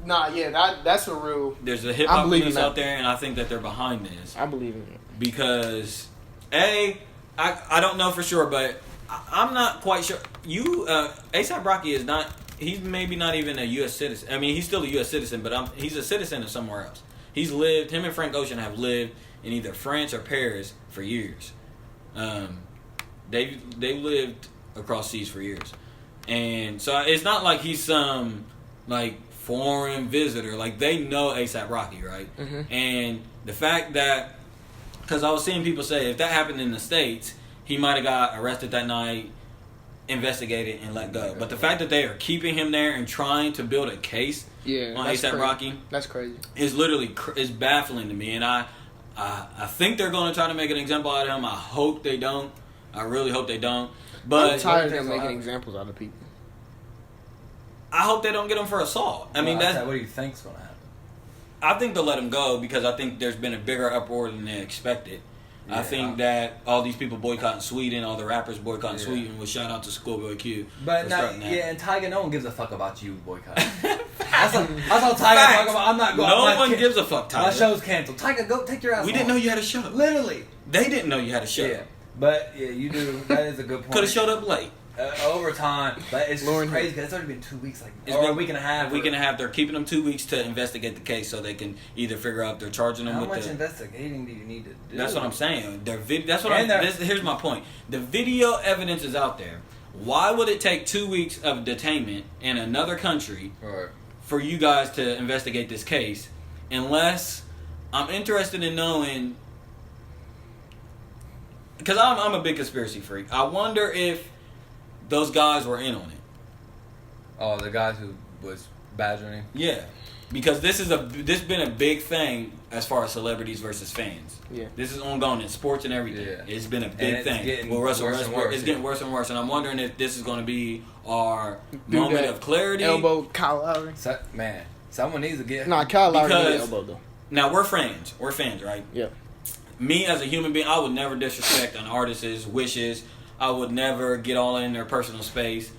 Nah, yeah, that's a real. there's the hip I hop believe in police that. out there, and I think that they're behind this. I believe in it. Because I don't know for sure, but I'm not quite sure. ASAP Rocky is not. He's maybe not even a U.S. citizen. I mean, he's still a U.S. citizen, but he's a citizen of somewhere else. Him and Frank Ocean have lived in either France or Paris for years. They lived across seas for years, and so it's not like he's some like foreign visitor. Like they know ASAP Rocky, right? Mm-hmm. And the fact that, because I was seeing people say if that happened in the States, he might have got arrested that night, investigated, and let go. But the fact that they are keeping him there and trying to build a case on that's ASAP crazy. Rocky That's crazy. is literally is baffling to me. And I think they're going to try to make an example out of him. I hope they don't. I really hope they don't. But I'm tired of them making examples out of people. I hope they don't get him for assault. I mean, What do you think's gonna happen? I think they'll let him go because I think there's been a bigger uproar than they expected. Yeah. I think that all these people boycotting Sweden, all the rappers boycotting Yeah. Sweden, was shout out to Schoolboy Q. But for not, starting that. yeah, and Tiger, no one gives a fuck about you boycott. That's all Tiger talk about. I'm not going. No one gives a fuck, My Tiger. show's canceled. Tiger, go take your ass. We home. didn't know you had a show. Literally. They didn't know you had a show. Yeah, but yeah, you do. That is a good point. Could have showed up late. Over time, but it's Lauren crazy because it's already been 2 weeks, It's or been a week and a half. A week and a half. They're keeping them 2 weeks to investigate the case so they can either figure out if they're charging them How with much the. investigating do you need to do? That's what I'm saying. That's what And here's my point. The video evidence is out there. Why would it take 2 weeks of detainment in another country Right. for you guys to investigate this case unless I'm interested in knowing, because I'm a big conspiracy freak. I wonder if those guys were in on it. Oh, the guys who was badgering him. Yeah, because this been a big thing as far as celebrities versus fans. Yeah. This is ongoing in sports and everything. Yeah. It's been a big it's thing. getting Well, Russell worse and Westbrook, worse, it's getting worse and worse, and I'm wondering if this is going to be our Do moment that of clarity. Elbow Kyle Lowry. So, man, someone needs to get. Nah, Kyle Lowry Because- did elbow though. Now we're fans. We're fans, right? Yeah. Me as a human being, I would never disrespect an artist's wishes. I would never get all in their personal space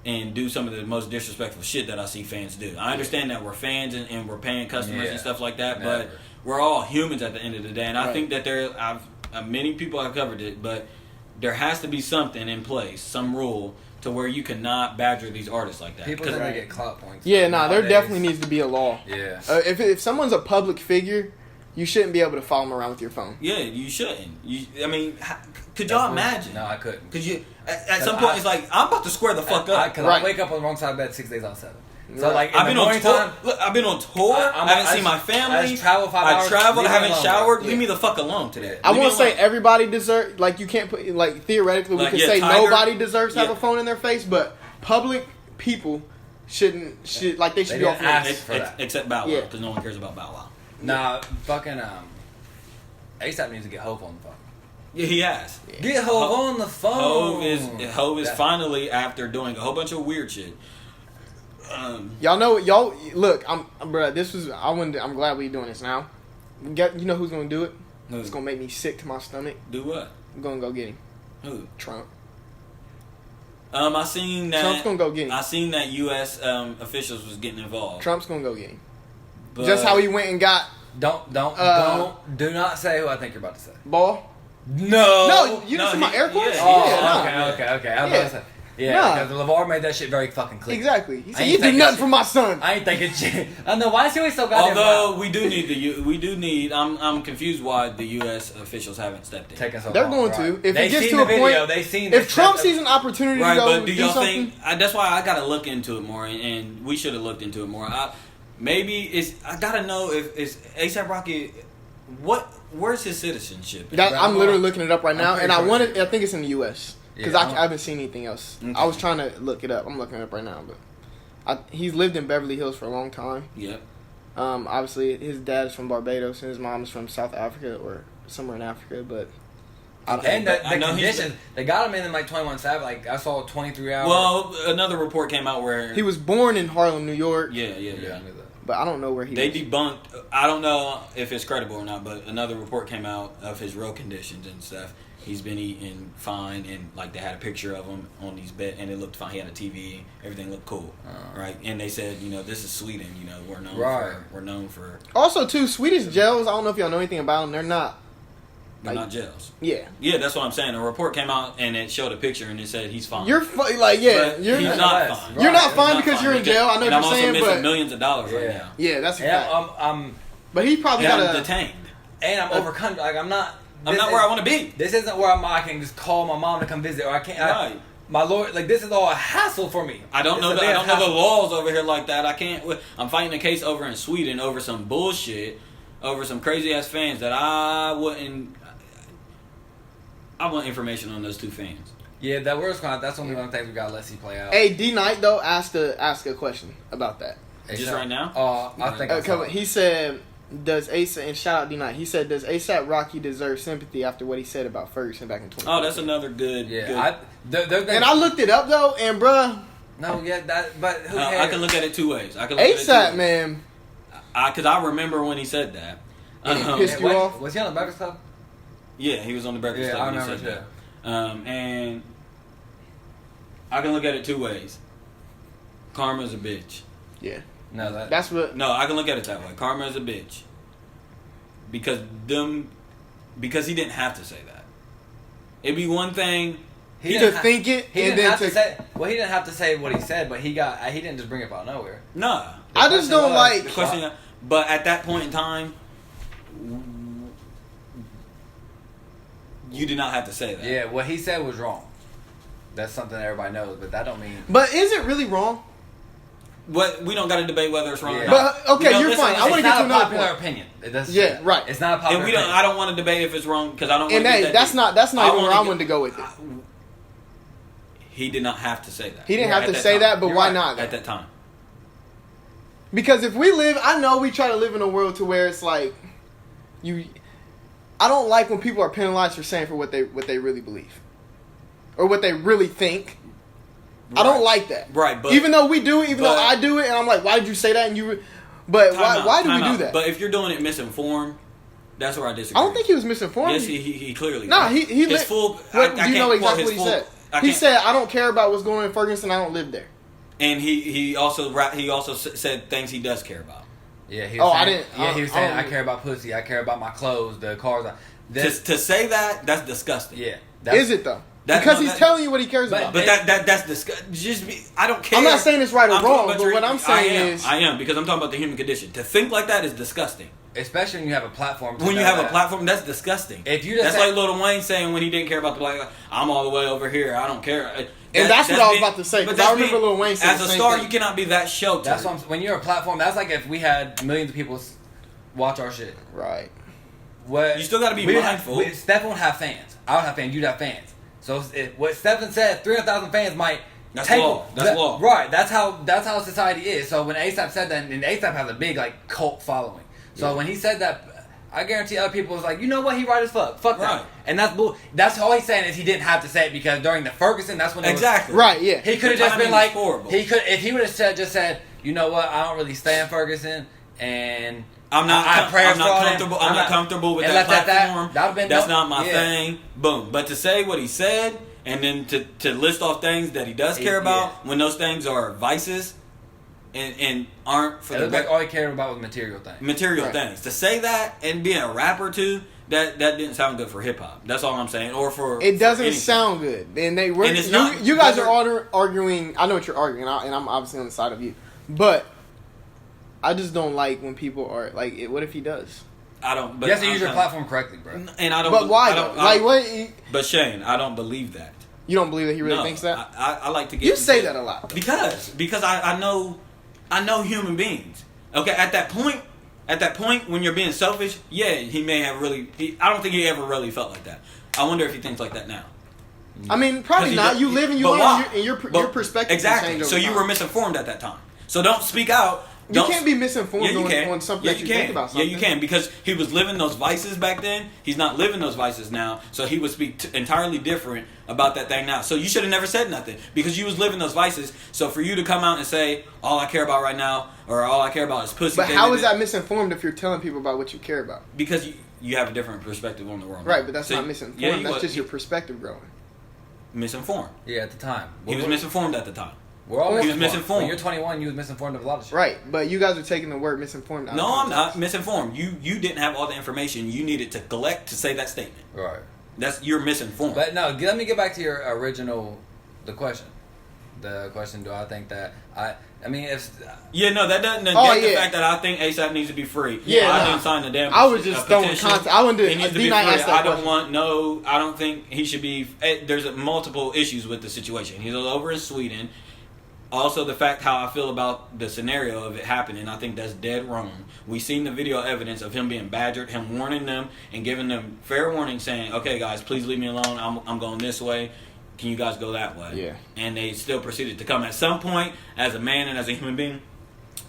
and do some of the most disrespectful shit that I see fans do. I understand that we're fans and we're paying customers Yeah. and stuff like that, Never. but we're all humans at the end of the day. And I Right. think that many people have covered it, but there has to be something in place, some rule to where you cannot badger these artists like that. People 'Cause- tend to Right. get clout points. Yeah, nah, there nowadays. definitely needs to be a law. Yeah. If someone's a public figure, you shouldn't be able to follow them around with your phone. yeah, you shouldn't. Could y'all imagine? No, I couldn't. Could you? At some point, it's like I'm about to square the fuck up. Because Right. I wake up on the wrong side of bed 6 days out of 7. So Right. like in I've the been on morning tour. time, Look, I've been on tour. I haven't seen my family. I just traveled 5 hours. I traveled. Leave I me haven't alone, showered. bro. Leave me the fuck alone today. I Leave me won't say alone. everybody deserve, like you can't put, like theoretically we Like, can yeah, say Tiger- nobody deserves to have yeah. a phone in their face, but public people should like they should They be off didn't ask limits. for that. Except Bow Wow, Yeah. because no one cares about Bow Wow. Nah, fucking ASAP needs to get Hov on the phone. Yeah, he has. Get Hov on the phone. Hov is That- finally, after doing a whole bunch of weird shit. Y'all look. Bruh, this was I'm glad we doing this now. You know who's gonna do it? Who? It's gonna make me sick to my stomach. Do what? I'm gonna go get him. Who? Trump. I seen that. Trump's gonna go get him. I seen that U.S. Officials was getting involved. Trump's gonna go get him. But Just how he went and got Do not say who I think you're about to say. ball. No. No, you didn't see my air quotes? yeah, Oh, Yeah, okay. I was Yeah. about to say. Yeah, Nah. because LeVar made that shit very fucking clear. Exactly. He I said, ain't "You do thinking nothing shit. for my son." I ain't thinking shit. I know why is he always so goddamn Although loud? we do need. I'm confused why the U.S. officials haven't stepped in. Taking so They're long, going right. to. If They it gets seen to the a video, point, they seen if the Trump step- sees an opportunity Right, to go but do do y'all something, think? That's why I gotta look into it more, and we should have looked into it more. I gotta know if it's ASAP Rocky. Where's his citizenship? I'm literally looking it up right now, pretty and sure I think it's in the U.S. because Yeah, I haven't seen anything else. Okay. I was trying to look it up. I'm looking it up right now, but he's lived in Beverly Hills for a long time. Yep. Obviously, his dad is from Barbados and his mom is from South Africa or somewhere in Africa, but. And I the know he's conditions, they got him in like 21 Savage. Like I saw 23 hours. Well, another report came out where He was born in Harlem, New York, Yeah. I knew that. but I don't know where he They was. debunked. I don't know if it's credible or not, but another report came out of his road conditions and stuff. He's been eating fine, and like they had a picture of him on these bed, and it looked fine. He had a TV, everything looked cool, right? And they said, this is Sweden. We're known Right. we're known for Also, too, Swedish gels, I don't know if y'all know anything about them. They're not. they're Like- not gels. Yeah. Yeah, that's what I'm saying. A report came out and it showed a picture and it said he's fine. You're like, yeah. But You're he's not. not Right. fine. You're not He's fine because you're in jail. I know and what I'm you're also saying, missing but. millions of dollars right Yeah. now. Yeah, that's a And fact. But he probably And got I'm a. detained. I'm over country. Like I'm not where I want to be. This isn't where I can just call my mom to come visit, or I can't. Right. My lord, like this is all a hassle for me. I don't It's know. a I big don't know the hassle. laws over here like that. I can't. I'm fighting a case over in Sweden over some bullshit, over some crazy ass fans that I wouldn't. I want information on those two fans. Yeah, that worst kind. That's only one of the things we got. Let's see play out. Hey, D Knight though ask a question about that. Just right now? I think I saw it. He said, "Does ASAP and shout out D Knight? He said, does ASAP Rocky deserve sympathy after what he said about Ferguson back in 2014?" Oh, that's another good. Yeah, good. And I looked it up though, and bruh, no, yeah, that. But who cares? I can look at it two ways. I can look at it two ASAP ways. man, Because I remember when he said that. And it Um, pissed you off? Was he on the Breakfast Club? Yeah, he was on the Breakfast Yeah, Club I when he remember said that. And I can look at it two ways. Karma's a bitch. yeah, No, that's what. No, I can look at it that way. Karma is a bitch. Because he didn't have to say that. It'd be one thing. he To didn't ha- think it He and didn't then have to to. say. Well, he didn't have to say what he said, but he didn't just bring it out of nowhere. Nah. I just question don't was- like. The question, but at that point in time, you did not have to say that. Yeah, what he said was wrong. That's something everybody knows, but that don't mean. But is it really wrong? What we don't got to debate whether it's wrong or Yeah. not. But okay, You know, you're listen, fine. I listen, want to It's get not to a another popular point. opinion. That's, Yeah, right. It's not a popular And we don't. opinion. I don't want to debate if it's wrong because I don't. And want hey, to that's not even where I wanted to go with it. He did not have to say that. He didn't At have to that say time. that, but You're why right. not? At though? that time. Because if we live, I know we try to live in a world to where it's like I don't like when people are penalized for saying for what they really believe or what they really think. Right. I don't like that. Right, but even though we do it, even though I do it, and I'm like, why did you say that? And you, but why do we do that? But if you're doing it misinformed, that's where I disagree. I don't think he was misinformed. Yes, he clearly. Nah, he his full. Do you know exactly what he said? He said, "I don't care about what's going on in Ferguson. I don't live there." And he also said things he does care about. Yeah, he was saying, he was saying, I I care about pussy, I care about my clothes, the cars. To say that's disgusting. Yeah, is it though? Because he's telling you what he cares about. But that's disgusting. I don't care. I'm not saying it's right or wrong, but what I'm saying is... I am, because I'm talking about the human condition. To think like that is disgusting. Especially when you have a platform. When you have a platform, that's disgusting. That's like Lil Wayne saying when he didn't care about the black guy, I'm all the way over here, I don't care. And that's what I was about to say, because I remember Lil Wayne saying as a star, you cannot be that sheltered. That's when you're a platform, that's like if we had millions of people watch our shit. Right. You still got to be mindful. Steph won't have fans. I would have fans, you'd have fans. So what Stephen said, 300,000 fans might take law. That's law. Right. That's how society is. So when ASAP said that, and ASAP has a big cult following. So when he said that, I guarantee other people was like, you know what, he right as fuck. Fuck that. And that's bull. That's all he's saying is he didn't have to say it because during the Ferguson, that's when exactly right. Yeah. He could have just been like, if he would have just said, you know what, I don't really stay in Ferguson and. I'm not comfortable with that platform. That's not my thing. Boom. But to say what he said and then to list off things that he does care about when those things are vices and aren't for the like all he cared about was material things. To say that and being a rapper too, that didn't sound good for hip hop. That's all I'm saying. Or for it doesn't sound good. And you guys are all arguing. I know what you're arguing, and I'm obviously on the side of you, but. I just don't like when people are like, what if he does? I don't. But you have to use your platform correctly, bro. And I don't. But why? What? But Shane, I don't believe that. You don't believe that he really thinks that? I like to get. You say that a lot because I know human beings. Okay, at that point when you're being selfish, yeah, he may have really. I don't think he ever really felt like that. I wonder if he thinks like that now. I mean, probably not. You live and you learn, and your perspective exactly. So you were misinformed at that time. So don't speak out. You can't be misinformed on something that you think about something. Yeah, you can, because he was living those vices back then. He's not living those vices now, so he would speak entirely different about that thing now. So you should have never said nothing, because you was living those vices. So for you to come out and say, all I care about right now, or all I care about is pussy. But how is that misinformed if you're telling people about what you care about? Because you have a different perspective on the world. Right, but that's not misinformed. That's just your perspective growing. Misinformed. Yeah, at the time. He was misinformed at the time. He was misinformed. When you're 21, you was misinformed of a lot of shit. Right, but you guys are taking the word misinformed out. No, I'm not misinformed. You didn't have all the information you needed to collect to say that statement. Right. You're misinformed. But no, let me get back to your original, the question. The question: do I think that I mean, if that doesn't negate the fact that I think ASAP needs to be free. Yeah, I didn't sign the damn. I was just throwing content. I wanted to. He needs to be free. I don't think he should be. There's multiple issues with the situation. He's over in Sweden. Also, the fact how I feel about the scenario of it happening, I think that's dead wrong. We've seen the video evidence of him being badgered, him warning them and giving them fair warning, saying, "Okay, guys, please leave me alone. I'm going this way. Can you guys go that way?" Yeah. And they still proceeded to come. At some point, as a man and as a human being,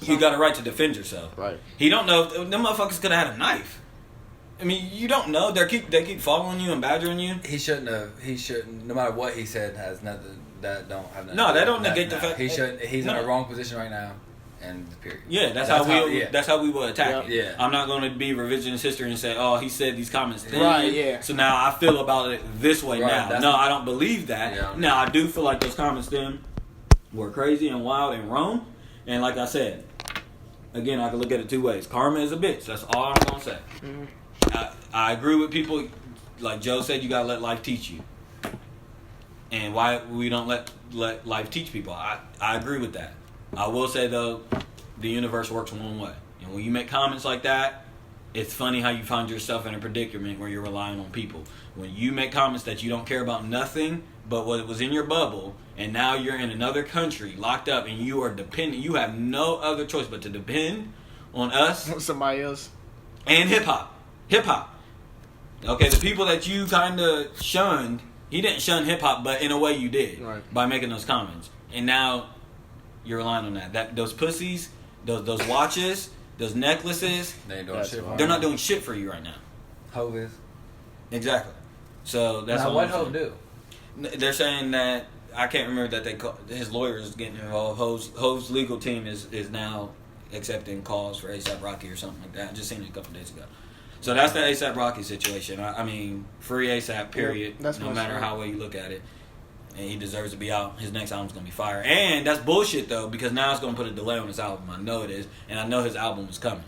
you got a right to defend yourself. Right. He don't know if them motherfuckers could have had a knife. I mean, you don't know. They keep following you and badgering you. He shouldn't have. He shouldn't. No matter what he said, has nothing. That don't have nothing. No, that don't negate the fact. He should. He's in the wrong position right now. And period. Yeah, that's how we will attack it. Yeah. I'm not going to be revisionist history and say, "Oh, he said these comments." Right. Yeah. So now I feel about it this way now. No, I don't believe that. Yeah, now I do feel like those comments then were crazy and wild and wrong. And like I said, again, I can look at it two ways. Karma is a bitch. That's all I'm going to say. Mm-hmm. I agree with people. Like Joe said, you got to let life teach you. And why we don't let life teach people. I agree with that. I will say, though, the universe works one way. And when you make comments like that, it's funny how you find yourself in a predicament where you're relying on people. When you make comments that you don't care about nothing but what was in your bubble, and now you're in another country, locked up, and you are dependent. You have no other choice but to depend on us. Somebody else. And hip-hop. Hip-hop. Okay, the people that you kind of shunned, he didn't shun hip-hop, but in a way you did. Right. By making those comments. And now you're relying on that. Those pussies, those watches, those necklaces, They ain't doing That's shit. why. they're not doing shit for you right now. Hove is. Exactly. So that's Now, what what I'm Hove saying. do? They're saying that I can't remember that his lawyer is getting involved. Hove's legal team is now accepting calls for ASAP Rocky or something like that. I just seen it a couple days ago. So that's the ASAP Rocky situation. I mean, free ASAP, period. Yeah, that's no my matter shit. how well you look at it. And he deserves to be out. His next album's going to be fire. And that's bullshit, though, because now it's going to put a delay on his album. I know it is. And I know his album is coming.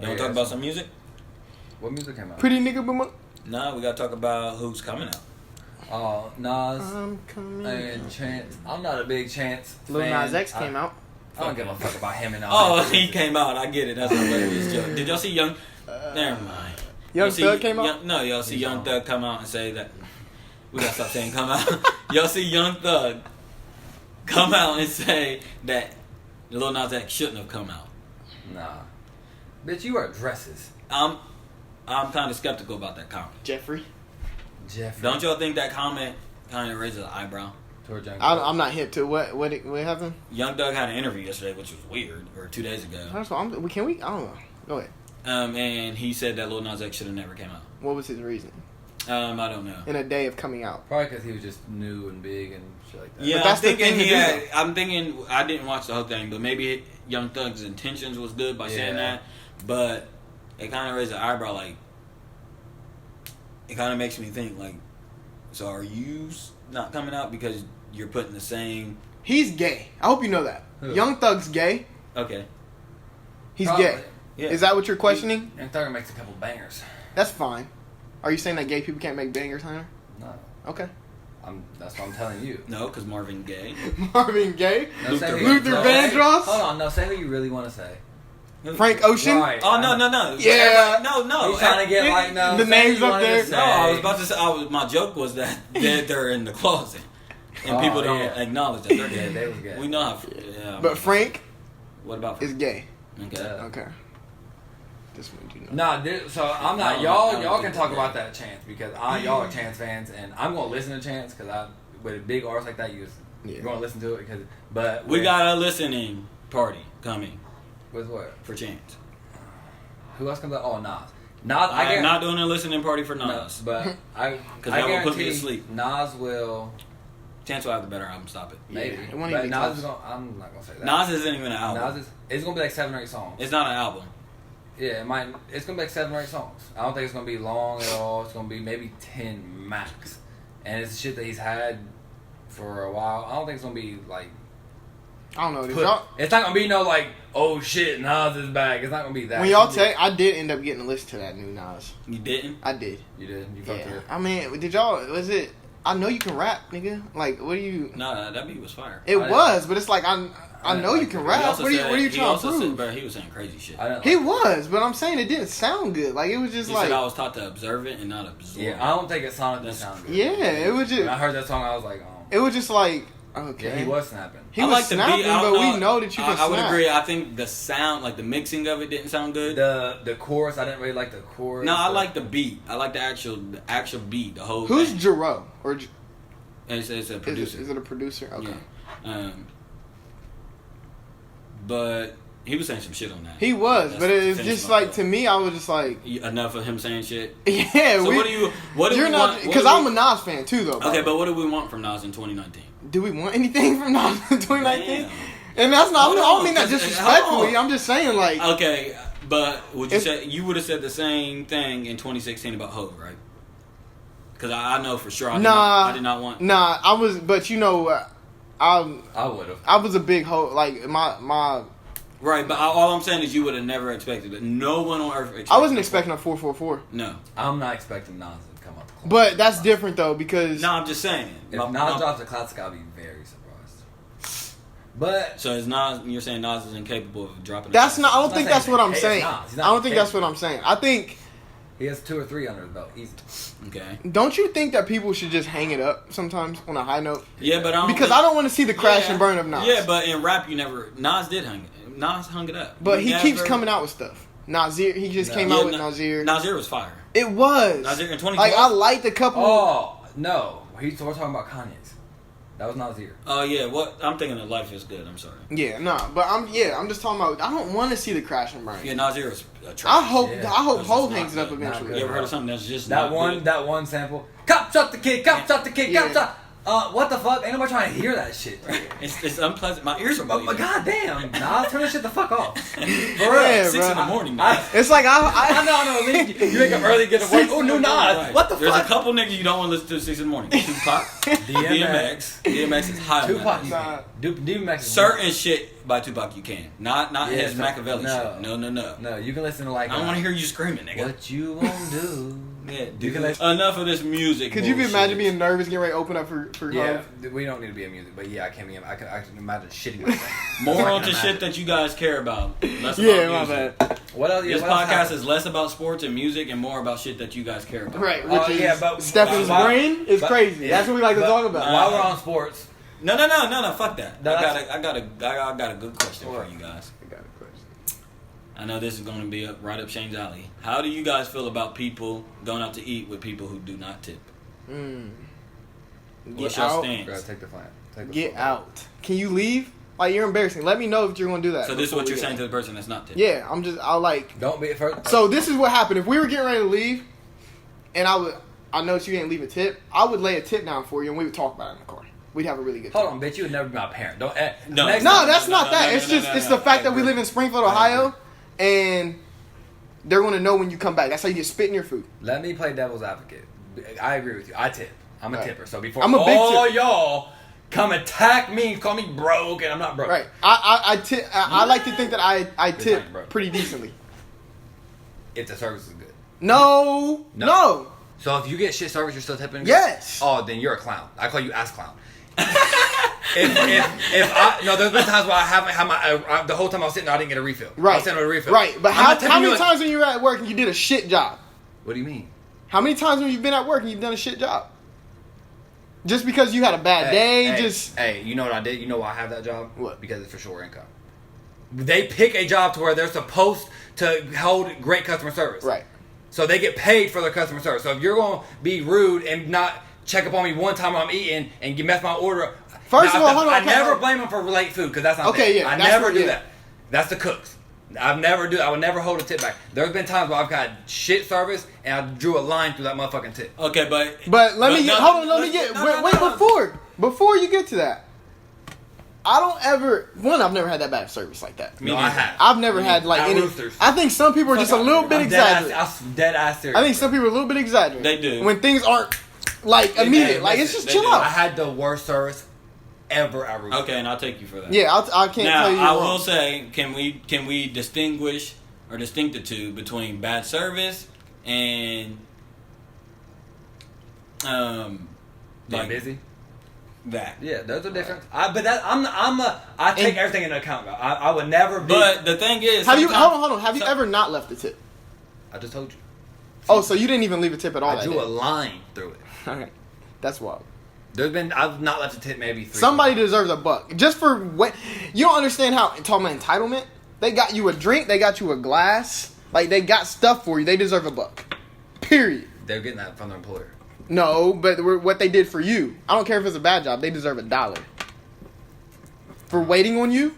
You want to talk about some music? What music came out? Pretty nigga, but No, we got to talk about who's coming out. Oh, Nas I'm coming. and Chance. I'm not a big Chance Lil fan. Nas X came out. I don't give a fuck about him and all. Oh, that. he came out. I get it. That's a hilarious joke. Did y'all see Young... Never mind. Young Y'all see Thug came out. No, y'all see Young Thug come out and say that... We gotta stop saying come out. Y'all see Young Thug come out and say that Lil Nas X shouldn't have come out. Nah, bitch, you wear dresses, I'm kind of skeptical about that comment. Jeffrey. Jeffrey. Don't y'all think that comment kind of raises an eyebrow? Towards Young I'm not hip to what happened. Young Thug had an interview yesterday, which was weird, or 2 days ago. That's what can we? I don't know. Go ahead. And he said that Lil Nas X should have never came out. What was his reason? I don't know. In a day of coming out. Probably because he was just new and big and shit like that. Yeah, But that's I'm the thinking thing to do, I'm thinking I didn't watch the whole thing, but maybe Young Thug's intentions was good by saying Yeah. that. But it kind of raised an eyebrow. Like, it kind of makes me think, like, so are you not coming out because you're putting the same? He's gay. I hope you know that. Who? Young Thug's gay. Okay. He's Probably. gay. Yeah. Is that what you're questioning? Young Thug makes a couple bangers. That's fine. Are you saying that gay people can't make bangers, Hunter? No, Okay. that's what I'm telling you. No, because Marvin Gaye. Marvin Gaye. No, say who Luther you- no, Vandross? Hold on, no, say who you really want to say. Frank Ocean. Right. Oh no! Yeah. No. He's trying to get like no. The say names who you up wanted there. to No, I was say. about to say. My joke was that they're in the closet, and Oh, people don't yeah. acknowledge that they're Yeah, gay. they was gay. We know how. Yeah, But Frank what about is gay. Okay. Yeah. Okay. This one you know. Nah, so I'm I not. don't Y'all think can talk they're about gay. that Chance because y'all are Chance fans, and I'm gonna listen to Chance because with a big artist like that, you're gonna listen to it but We with- got a listening party coming with what? for Chance. Who else comes out? Oh, Nas. I I'm not doing a listening party for No, Nas. but I 'Cause I that will put me to guarantee sleep. Nas will Chance will have the better album. Stop it. maybe. it won't But even be Nas close. is gonna. I'm not gonna say that. Nas isn't even an album. Nas is. It's gonna be like 7 or 8 songs. It's not an album. Yeah, it might. It's gonna be like 7 or 8 songs. I don't think it's gonna be long at all. It's gonna be maybe 10 max, and it's shit that he's had for a while. I don't think it's gonna be like. I don't know. Did y'all, It's not gonna be no like, oh shit, Nas is back. It's not gonna be that. when y'all take, I did end up getting a list to that new Nas. You didn't? I did. You did. You fucked Yeah. with it. I mean, did y'all? Was it? I know you can rap, nigga. Like, what do you? No, that beat was fire. It I- was, but it's like I I know you can He rap. also What are you said- trying to he also prove? said, bro, he was saying crazy shit. I don't He like- was, but I'm saying it didn't sound good. Like it was just He like, said I was taught to observe it and not absorb Yeah, it. I don't think it sounded That's- sound good. yeah, it was When I just, heard that song, I was like, oh. it was just like, okay. Yeah, he was snapping. He I was like the beat. snapping, I but don't we know that you can I would snap. agree. I think the sound, like the mixing of it, didn't sound good. The chorus, I didn't really like the chorus. No, I like the beat. I like the actual beat, the whole. Who's thing. Jero? Or It's a producer. is it a producer? Okay. Yeah. But he was saying some shit on that. He was, That's but it's finished just my like thought. to me, I was just like, Enough of him saying shit. yeah. So what do you? What do You're we not want? because I'm a Nas fan too, though. Okay, bro. but what do we want from Nas in 2019? Do we want anything from Nas in 2019? Damn. And that's not. Hold I don't on, mean that 'cause- disrespectfully. hold on. I'm just saying like. Okay, but would you If- say you would have said the same thing in 2016 about Hov, right? Because I know for sure I did not want. Nah, I was, but you know, I would have. I was a big hoe. Like my, Right, but all I'm saying is you would have never expected it. No one on earth expected I wasn't it. expecting a 444. No. I'm not expecting Nas to come up. Close. But that's different though because No, I'm just saying. If Nas drops a classic, I'll be very surprised. But So is Nas, you're saying Nas is incapable of dropping a that's classic? not. I don't I'm think not that's saying what I'm it's saying. not. He's I not don't think that's capable. what I'm saying. I think. he has 2 or 3 under his belt, easy. Okay. Don't you think that people should just hang it up sometimes on a high note? Yeah, but I don't Because think- I don't want to see the crash Yeah. and burn of Nas. Yeah, but in rap you never. Nas did hang it. Nas hung it up. But he never, keeps coming out with stuff. Nasir, he just No. came Yeah, out with Nasir. Nasir was fire. It was Nasir in 2012. like I liked a couple. Oh no, we're talking about Kanye's. That was Nasir. Oh yeah, what I'm thinking of Life is Good. I'm sorry. Yeah, no, but I'm just talking about. I don't want to see the crash and burn. Yeah, Nasir is a trash. I hope Yeah. Hov That's hangs it not up good. eventually. You ever heard of something that's just That not one sample. Cop shot the kid. Cop shot the kid. Yeah. Cop shot. What the fuck? Ain't nobody trying to hear that shit. good? It's unpleasant. My ears are Oh bleeding. my goddamn! Nah, turn that shit the fuck off. For real. Yeah, 6 in bro. the morning. I- man. It's like I know. You wake up early, get to work. Oh, new Nas. Right. What the There's fuck? a couple niggas you don't want to listen to 6 in the morning. Tupac, DMX is high on Tupac. that. DMX. Certain shit by Tupac you can. Not Yeah, his so- Machiavelli no. shit. No. No, you can listen to like. I don't want to hear you screaming, nigga. What you won't do. Yeah, You can dude. Enough of this music. Could you bullshit. imagine being nervous, getting ready to open up for Yeah, Hov? we don't need to be in music, but yeah, I can imagine shitting myself. more I onto can shit imagine. that you guys care about? Less Yeah, about my music. bad. What else? Yeah, This what else podcast happened? is less about sports and music and more about shit that you guys care about. Right, which is yeah, but- Stefan's but- brain is but- crazy. yeah. That's what we like to But- talk about. While we're on sports, No. Fuck that. No, I got a good question for you guys. I got a question. I know this is going to be right up Shane's alley. How do you guys feel about people going out to eat with people who do not tip? What's Get your out. stance? bro, take the flat. Take the Get fuck out. Can you leave? Like, you're embarrassing. Let me know if you're going to do that. So this is what before you're we saying go. to the person that's not tipping? Yeah, I'll like. Don't be first. So this is what happened. If we were getting ready to leave, and I noticed you didn't leave a tip, I would lay a tip down for you, and we would talk about it in the car. We'd have a really good time. Hold on, bitch. You would never be my parent. Don't. No. next No, time- that's no, not no, that. no, It's no, just no, it's no. the fact I that we agree. live in Springfield, I Ohio, and they're going to know when you come back. That's how you get spit in your food. Let me play devil's advocate. I agree with you. I tip. I'm a Right. tipper. So before I'm a big all tipper. y'all come attack me, call me broke, and I'm not broke. Right. I like to think that I tip not, bro. pretty decently. If the service is good. No. So if you get shit service, you're still tipping? Yes. Oh, then you're a clown. I call you ass clown. if I no, there's been times where I haven't had my the whole time I was sitting there, I didn't get a refill. I Right. was sitting with a refill. Right. But I'm how not tipping many you times when you were at work and you did a shit job? What do you mean? How many times when you've been at work and you've done a shit job? Just because you had a bad day, Hey, you know what I did? You know why I have that job? What? Because it's for sure income. They pick a job to where they're supposed to hold great customer service. Right. So they get paid for their customer service. So if you're going to be rude and not check up on me one time when I'm eating and you mess my order up. First of all, hold on, I okay, never hold on. blame them for late food because that's not Okay, them. yeah, I that's never what- do yeah. that. That's the cooks. I would never hold a tip back. There's been times where I've got shit service and I drew a line through that motherfucking tip. Okay, but let me get. no, Hold on, let me let's- get. no, Wait, no, no. before you get to that, I don't ever. I've never had that bad service like that. No, I have. I've never had like At any. Roosters. I think some people are just a little bit exaggerating. I'm dead ass serious. I think some people are a little bit exaggerating. They do. When things aren't like They immediate, do. like it's just They chill do. I out. had the worst service ever at Roosters. okay, and I'll take you for that. Yeah, I can't Now tell you. I you're will wrong. say, can we distinguish or distinct the two between bad service and Being like busy. that? Yeah, there's a difference. I take And- everything into account. Bro. I would never be. But the thing is, Have you? sometimes- Hold on. Have you so- ever not left a tip? I just told you. Oh, so you didn't even leave a tip at all? I that drew day. a line through it. Okay. That's wild. I've not left a tip maybe 3 Somebody times. deserves a buck just for what you don't understand. How talking about entitlement? They got you a drink. They got you a glass. Like they got stuff for you. They deserve a buck. Period. They're getting that from their employer. No, but what they did for you. I don't care if it's a bad job. They deserve $1 for waiting on you.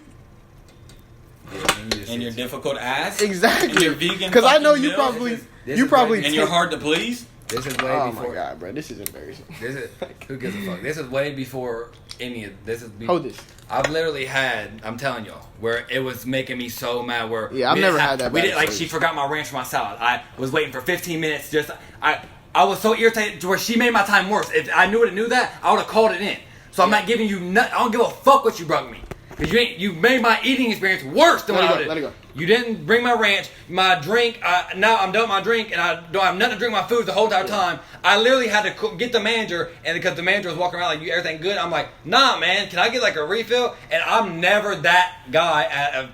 and your difficult ass, Exactly. and your vegan, Because I know fucking you meal, probably This you is probably way- and you're hard to please. This is way Oh before. my god, bro, this is embarrassing. This is who gives a fuck. This is way before any of this is. Hold this. I've literally had. I'm telling y'all, where it was making me so mad. Where Yeah, I've we never didn't had that We bad didn't like. service. She forgot my ranch for my salad. I was waiting for 15 minutes. I was so irritated to where she made my time worse. If I knew that, I would have called it in. So I'm not giving you. I don't give a fuck what you brought me. Because you made my eating experience worse than what I did. Let it go. You didn't bring my ranch, my drink. Now I'm done with my drink, and I don't have nothing to drink my food the whole entire time. I literally had to get the manager, and because the manager was walking around like, "You everything good?" I'm like, "Nah, man. Can I get like a refill?" And I'm never that guy at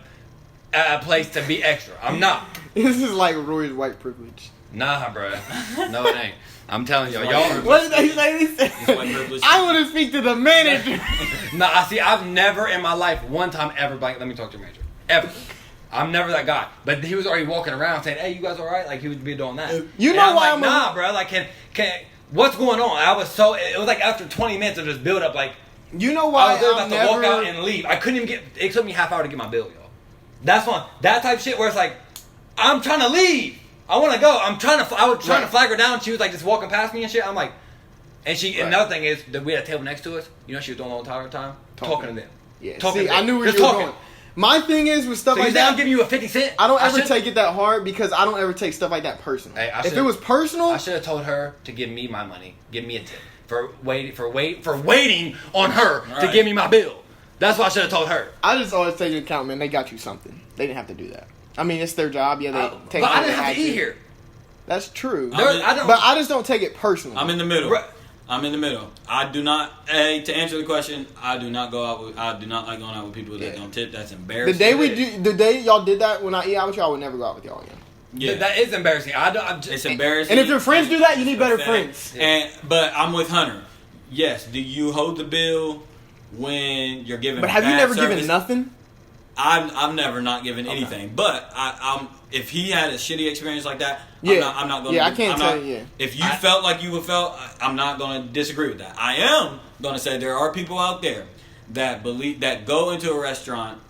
a place to be extra. I'm not. This is like Roy's white privilege. Nah, bro. No, it ain't. I'm telling y'all. What did they say? He said, white privilege. I want to speak to the manager. Nah, I've never in my life one time ever let me talk to your manager. Ever. I'm never that guy. But he was already walking around saying, "Hey, you guys all right?" Like he would be doing that. You And know I'm why like, I'm nah, bro. Like, can what's going on? It was like after 20 minutes of just build up. Like, You know I why was literally I'm about to walk out never. and leave. I couldn't even get. It took me half hour to get my bill, yo. That's one. That type of shit where it's like, I'm trying to leave. I want to go. I was trying to flag her down. She was like just walking past me and shit. I'm like, and she. And another thing is that we had a table next to us. You know, she was doing the entire time talking to them. Yeah. Talking See, to them. I knew where Just you were talking. going. My thing is with stuff So you like think I'm that. giving you a 50 cent? I don't ever should- take it that hard because I don't ever take stuff like that personal. Hey, if it was personal, I should have told her to give me my money, give me a tip for waiting on her to Right. give me my bill. That's what I should have told her. I just always take into account, man, they got you something. They didn't have to do that. I mean, it's their job. Yeah, they take. But I what didn't they have to had eat here. That's true. I'm But I just don't take it personally. I'm in the middle. Right. I'm in the middle. I do not. To answer the question, I do not go out with. I do not like going out with people that don't tip. That's embarrassing. the day y'all did that when I eat out with y'all, I would never go out with y'all again. Yeah, That is embarrassing. I'm just, it's embarrassing. And if your friends do that, you need better Pathetic. friends. But I'm with Hunter. Yes. Do you hold the bill when you're giving? But have you bad never service? given nothing? I've never not given anything. But I'm if he had a shitty experience like that, Yeah. I'm not going. Yeah, I can't tell you, yeah. If you felt like you would felt, I'm not going to disagree with that. I am going to say there are people out there that go into a restaurant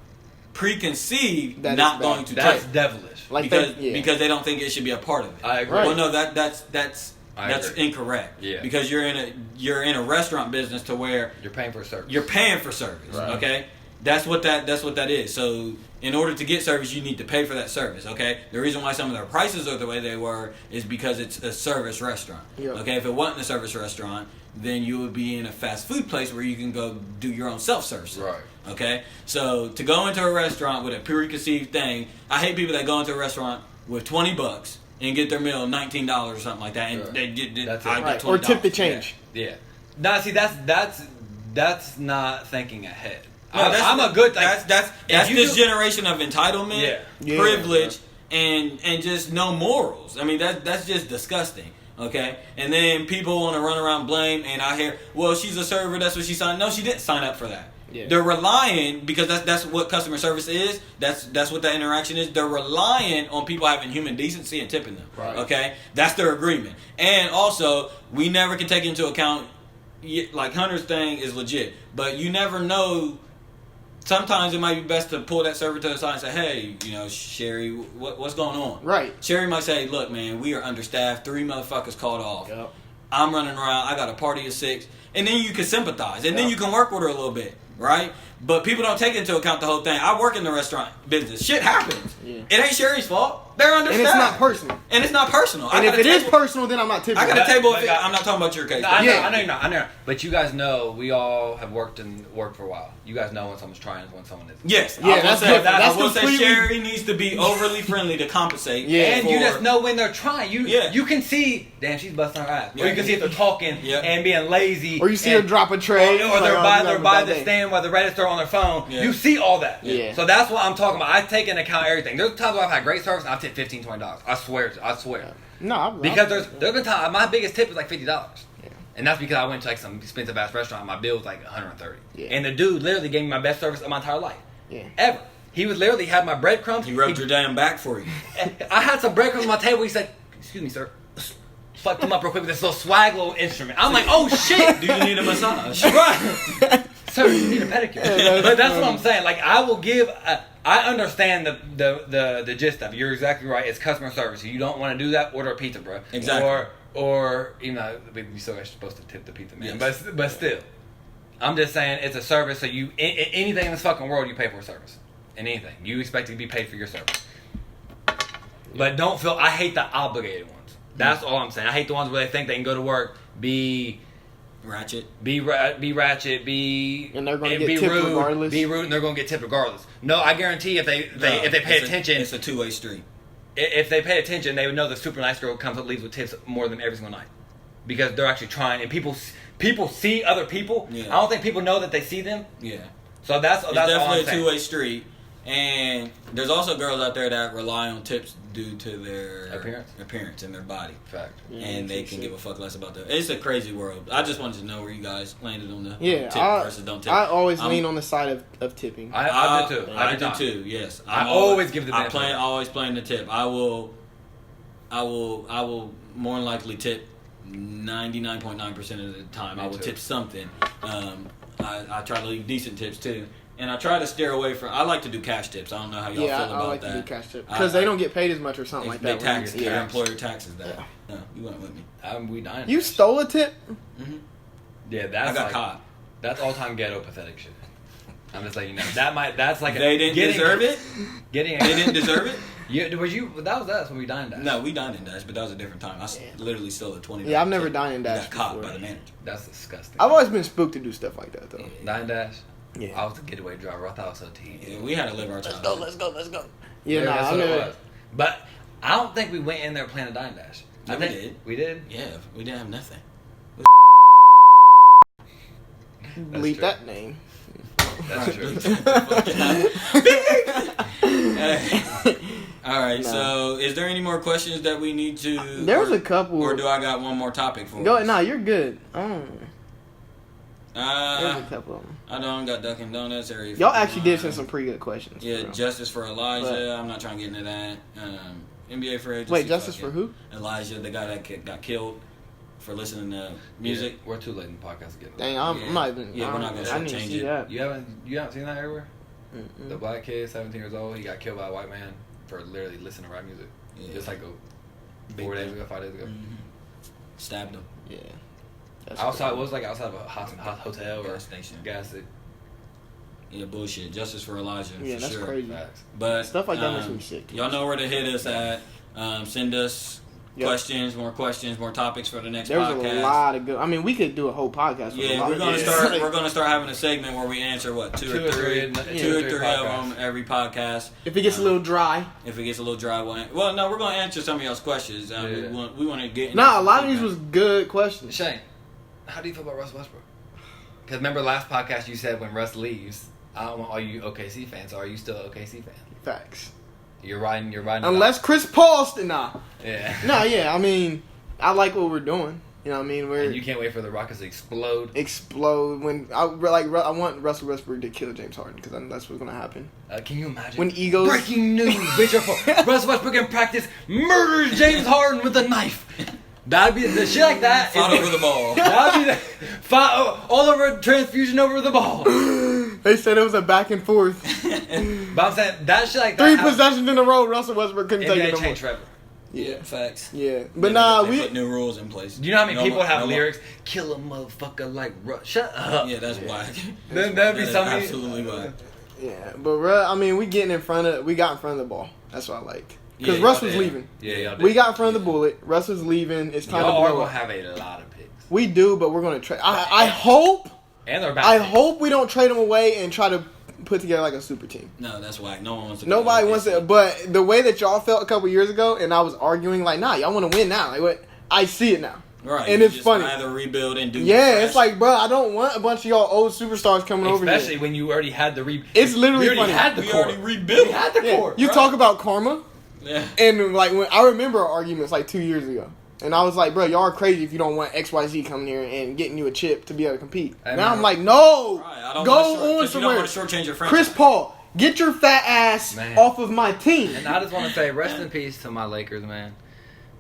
preconceived That is not bad. going to that's tip devilish. Like because they don't think it should be a part of it. I agree. Right. Well, no, that's I agree. incorrect. Yeah. Because you're in a restaurant business to where You're paying for a service. you're paying for service. Right. Okay, that's what that is. So in order to get service, you need to pay for that service. Okay, the reason why some of their prices are the way they were is because it's a service restaurant. Yeah. Okay, if it wasn't a service restaurant, then you would be in a fast food place where you can go do your own self-service. Right. Okay, so to go into a restaurant with a preconceived thing, I hate people that go into a restaurant with $20 and get their meal $19 or something like that, and Sure. they get That's it. I got Right. $20. Or tip the change. Yeah. No, see, that's not thinking ahead. No, I'm a good thing. That's you this do- generation of entitlement, Yeah. Yeah. privilege, and just no morals. I mean that's just disgusting. Okay, and then people want to run around blame, and I hear, well, she's a server. That's what she signed. No, she didn't sign up for that. Yeah. They're relying because that's what customer service is. That's what that interaction is. They're relying on people having human decency and tipping them. Right. Okay, that's their agreement. And also, we never can take into account like Hunter's thing is legit, but you never know. Sometimes it might be best to pull that server to the side and say, hey, Sherry, what's going on? Right. Sherry might say, look, man, we are understaffed. 3 motherfuckers called off. Yep. I'm running around. I got a party of 6. And then you can sympathize. And then you can work with her a little bit, right? But people don't take into account the whole thing. I work in the restaurant business. Shit happens. Yeah. It ain't Sherry's fault. They're And understaffed. it's not personal. And it's not personal. And if it is personal, then I'm not tipping. I got a you. table. But I'm not talking about your case. No, I know, Yeah. I know you're not. I know. But you guys know we all have worked for a while. You guys know when someone's trying and when someone isn't. Yes. Yeah, I will that's say, different. I That's will say completely- Sherry needs to be overly friendly to compensate. Yeah. And you for- just know when they're trying. Yeah. You can see, damn, she's busting her ass. Or Yeah. you can see if they're talking Yeah. and being lazy. Or you see her drop a tray. Or they're like, by, oh, they're by the day. stand while the register on their phone. Yeah. You see all that. Yeah. So that's what I'm talking about. I take into account everything. There's times where I've had great service and I've tipped $15, $20. I swear. No, Because there's been times my biggest tip is like $50. And that's because I went to like some expensive ass restaurant and my bill was like $130. Yeah. And the dude literally gave me my best service of my entire life. Yeah. Ever. He was literally had my breadcrumbs. He rubbed your damn back for you. I had some breadcrumbs on my table. He said, "Excuse me, sir." Fucked him up real quick with this little swag little instrument. I'm like, "Oh shit!" Do you need a massage? Right. Sir, you need a pedicure. But that's what I'm saying. Like, I will give. I understand the gist of it. You're exactly right. It's customer service. If you don't want to do that, order a pizza, bro. Exactly. Or even though we still are supposed to tip the pizza man, Yes. but still, I'm just saying it's a service. So you anything in this fucking world, you pay for a service. And anything you expect to be paid for your service. But don't feel. I hate the obligated ones. That's all I'm saying. I hate the ones where they think they can go to work, be Ratchet. ratchet, be And they're gonna and get be tipped rude, regardless. be rude, and they're gonna get tipped regardless. No, I guarantee if they pay attention, It's a two-way street. if they pay attention, they would know the super nice girl comes up leaves with tips more than every single night because they're actually trying, and people see other people. Yeah. I don't think people know that they see them. Yeah. So that's It's all definitely I'm a saying. two-way street. And there's also girls out there that rely on tips due to their appearance and their body. Fact. And they can give a fuck less about that. It's a crazy world. I just wanted to know where you guys landed on the tip versus don't tip. I always lean on the side of tipping. I do too. I Every do time. too. Yes, I always give the I benefit. always playing the tip. I will more than likely tip 99.9% of the time. Me I will too. tip something. I try to leave decent tips too. And I try to steer away from. I like to do cash tips. I don't know how y'all feel about that. I like to do cash tips because they don't get paid as much or something like that. They tax their employer taxes that. Yeah. No, you went with me. We dying. You stole a tip? Mm-hmm. Yeah, that's I got caught. That's all time ghetto pathetic shit. I'm just letting you know. That's like they didn't deserve it. They didn't deserve it. That was us when we dined Dash. No, we dined in Dash, but that was a different time. I literally stole a $20. Yeah, I've never dined in Dash. Got caught before. by the manager. That's disgusting. I've always been spooked to do stuff like that though. Dine Dash. Yeah. I was the getaway driver. I thought I was so teen. Yeah, we had to live our time. Let's go. Yeah, that's I what it never. was. But I don't think we went in there playing a Dine Dash. Yeah, we did. We did? Yeah, we didn't have nothing. Bleep true. that name. That's true. All right. No. So, is there any more questions that we need to? There's a couple. Or do I got one more topic for? Go. us? Nah, you're good. There's a Uh, couple of them. I don't got Dunkin' Donuts area. Y'all actually did send some pretty good questions. Yeah, for real. justice for Elijah. But- I'm not trying to get into that. NBA for agency. Wait, justice fuck for it. who? Elijah, the guy that got killed for listening to music. Yeah, we're too late in the podcast again. Dang, I'm not even. Yeah, we're not gonna I need to change see it. that. You haven't seen that everywhere? Mm-mm. The black kid, 17 years old, he got killed by a white man for literally listening to rap music. Yeah. Just like Big 5 days deal. ago. Mhm. Stabbed him. Yeah. That's Outside, crazy. it was like outside of a hotel or Gas station. gas station. Yeah, bullshit. Justice for Elijah. Yeah, for that's sure. crazy. Facts. But Stuff like that makes me sick. Y'all know where to hit us at. Send us Yep. questions, more topics for the next There's podcast. a lot of good. I mean, we could do a whole podcast. With a Yeah, lot we're of gonna good- start. We're gonna start having a segment where we answer two or three of podcasts. them every podcast. If it gets a little dry. If it gets a little dry, well, no, we're gonna answer some of y'all's questions. Yeah. We want to get. Nah, a lot of these was good questions. Shane, how do you feel about Russell Westbrook? Because remember last podcast you said when Russ leaves, I don't want all you OKC fans. Are you still an OKC fan? Facts. You're riding. Unless Chris Paul, nah. Yeah. Nah, yeah. I mean, I like what we're doing. You know what I mean? We're And you can't wait for the Rockets to explode. when I want Russell Westbrook to kill James Harden because that's what's gonna happen. Can you imagine? When egos. Breaking news, bitch! Russell Westbrook in practice murders James Harden with a knife. That'd be the shit like that. Fought over the ball. That'd be the all over transfusion over the ball. They said it was a back and forth. But I'm saying that shit like that. 3 possessions in a row. Russell Westbrook couldn't take it NBA no more. changed forever. Yeah, facts. Yeah, but nah, they we. put new rules in place. Do you know how many No people more- have no more- lyrics? Kill a motherfucker like Russ. Shut up. Yeah, that's whack. Then that'd be That is something. absolutely whack. Yeah, but I mean, we got in front of the ball. That's what I like. Because Yeah, Russ was yeah. leaving. Yeah, y'all did. We got in front of the bullet. Russ was leaving. It's time Y'all to are blow gonna up. have a lot of picks, We do, but we're gonna trade. I hope. and they're about. I hope we don't trade them away and try to put together like a super team. No, that's whack. No one wants to. Nobody wants it. But the way that y'all felt a couple years ago, and I was arguing like, nah, y'all want to win now. Like what? I see it now. Right, and you it's just funny. Either rebuild and do. Yeah, fresh. it's like, bro, I don't want a bunch of y'all old superstars coming over here. Especially when you already had the It's literally we already funny. had the we core. already rebuilt. We had the Yeah, core. you right? talk about karma, Yeah. and like when I remember our arguments like 2 years ago, and I was like, bro, y'all are crazy if you don't want XYZ coming here and getting you a chip to be able to compete. I Now I'm remember- like, no, Right, I don't go wanna on you don't somewhere. want to shortchange your franchise. Chris Paul, get your fat ass Man. off of my team. And I just want to say rest in peace to my Lakers, man.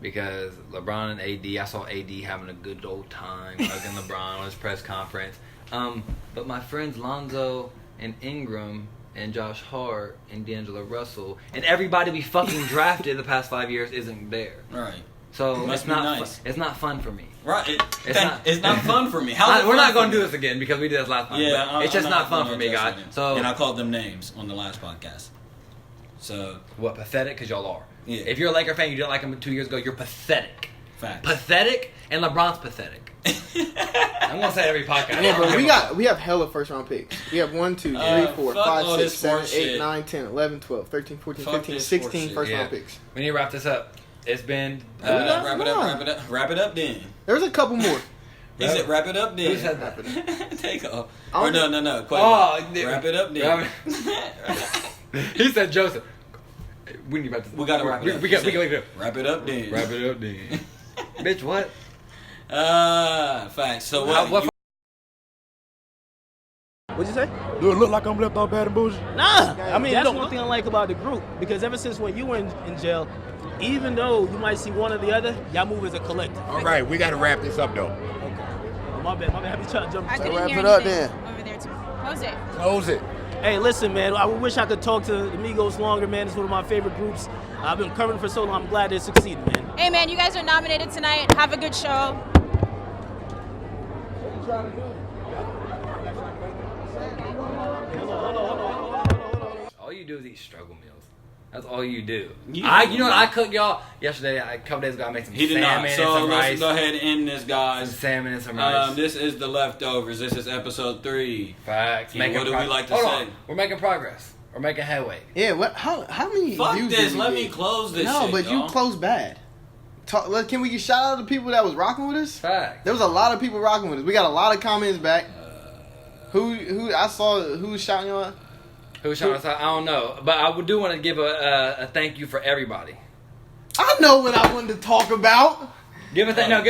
Because LeBron and AD, I saw AD having a good old time hugging LeBron on his press conference. But my friends Lonzo and Ingram and Josh Hart and D'Angelo Russell and everybody we fucking drafted the past 5 years isn't there. Right. So Must it's be not nice. it's not fun for me. Right. It's It's not- not fun for me. How's it We're fun not for going to me? do this again because we did this last time. Yeah, but it's just I'm not fun gonna for me, address guys. it. So and I called them names on the last podcast. So what? Pathetic? Because y'all are. Yeah. If you're a Laker fan, you didn't like him 2 years ago. You're pathetic. facts. Pathetic, and LeBron's pathetic. I'm gonna say every podcast. Yeah, but we have hella first round picks. We have 1, 2, 3, 4, fuck 5, all 6, this 7, sports 8, shit. 9, 10, 11, 12, 13, 14, Fuck 15, this 16 sports first shit. round Yeah. picks. We need to wrap this up. It's been. Wrap it up then. There's a couple more. He said wrap it up then. Who said that? Take off. I Or don't- no. Wrap it up then. He said Joseph. We need to wrap this. We gotta wrap it up. We got leave it. Wrap it up then. Wrap it up, then. Bitch, what? Facts. So what? What'd you say? Do it look like I'm left on bad and bullshit? Nah, I mean that's one thing I like about the group because ever since when you were in jail, even though you might see one or the other, y'all move as a collective. All right, we got to wrap this up though. Okay. Oh, my bad. I be trying to jump. I couldn't wrap hear it up anything then. over there Close it. Close it. Hey, listen, man. I wish I could talk to the Migos longer, man. It's one of my favorite groups. I've been covering for so long. I'm glad they succeeded, man. Hey, man, you guys are nominated tonight. Have a good show. All you do is eat struggle meals. That's all you do. You know what I cooked y'all yesterday? A couple days ago, I made some salmon and some rice. Let's go ahead and end this, guys. Some salmon and some rice. This is the leftovers. This is episode 3. Facts. What do we like to say? We're making progress. We're making headway. Yeah. What? How many? Fuck views this. did Let we me get? close this. No, shit, but y'all. you closed bad. Can we get shout out to the people that was rocking with us? Facts. There was a lot of people rocking with us. We got a lot of comments back. Who I saw who was shouting you out? Who shot us out? I don't know, but I do want to give a thank you for everybody. I know what I wanted to talk about. Give a thank. No.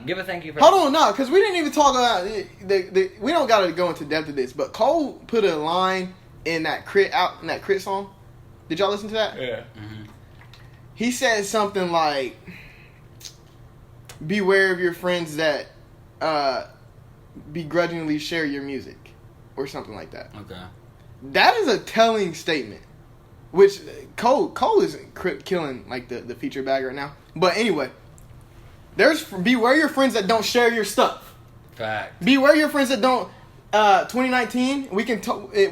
Give a thank you for. Hold on, no, because we didn't even talk about we don't got to go into depth of this, but Cole put a line in that crit song. Did y'all listen to that? Yeah. Mm-hmm. He said something like, "Beware of your friends that begrudgingly share your music," or something like that. Okay. That is a telling statement. Which Cole is killing like the feature bag right now. But anyway, beware your friends that don't share your stuff. Fact. Beware your friends that don't. 2019, we can.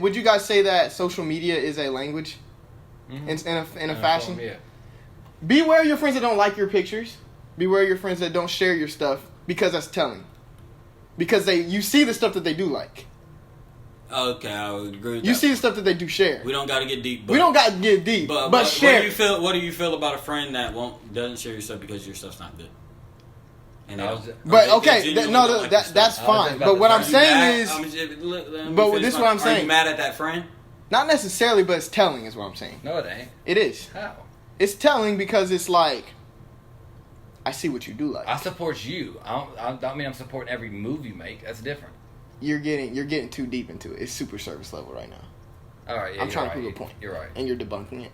Would you guys say that social media is a language, in a fashion? Form, yeah. Beware your friends that don't like your pictures. Beware your friends that don't share your stuff, because that's telling. Because you see the stuff that they do like. Okay, I would agree with that. You see the stuff that they do share. We don't got to get deep. We don't got to get deep, but share. What do you feel about a friend that doesn't share your stuff because your stuff's not good? And that's fine. But what I'm saying is, but this is what I'm saying. Are you mad at that friend? Not necessarily, but it's telling, is what I'm saying. No, it ain't. It is. How? It's telling because it's like, I see what you do like. I support you. I don't mean I'm supporting every move you make. That's different. You're getting too deep into it. It's super service level right now. All right, yeah, I'm trying to prove a point. You're right. And you're debunking it.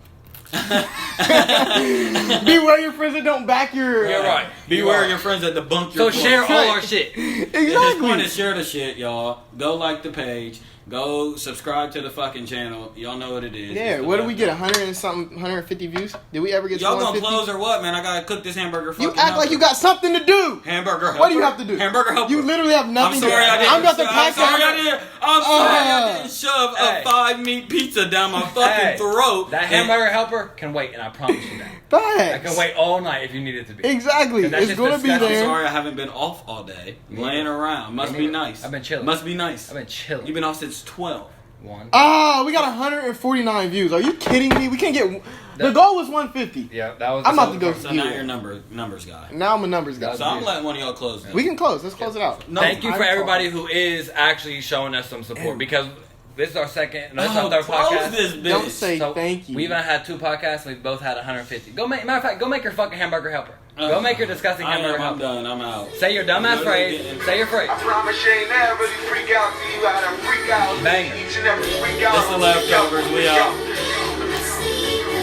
Beware your friends that don't back your... You're right. Beware your friends that debunk your So share all our shit. Exactly. At this point is share the shit, y'all. Go like the page. Go subscribe to the fucking channel. Y'all know what it is. Yeah, what did we get? 150 views? Did we ever get y'all 150? gonna close or what, man? I gotta cook this hamburger. You act like you got something to do. Hamburger helper. What do you have to do? Hamburger helper. You literally have nothing I'm sorry I didn't. I'm about to pack I'm sorry I didn't shove a 5-meat pizza down my fucking throat. That hamburger helper can wait, and I promise you that. Facts. I can wait all night if you need it to be. Exactly. It's gonna be there. I'm sorry I haven't been off all day. Laying around. Must be nice. I've been chilling. Must be nice. I've been chilling. You've been off since 12. We got 149 views. Are you kidding me? We can't get... The goal was 150. Yeah, that was... I'm about to go... So now you're a numbers guy. Now I'm a numbers guy. So I'm letting one of y'all close this. We can close. Let's close it out. No, thank you for everybody who is actually showing us some support, because this is our second... No, this is our third podcast. This bitch. Don't say thank you. We've had 2 podcasts. We've both had 150. Matter of fact, go make your fucking hamburger helper. Go make your disgusting hamburger helper. I'm done. I'm out. Say your dumbass phrase. Say your phrase. I promise you ain't never really freak out to you how to freak out. Banger. Each and every freak out. This the leftovers. We out.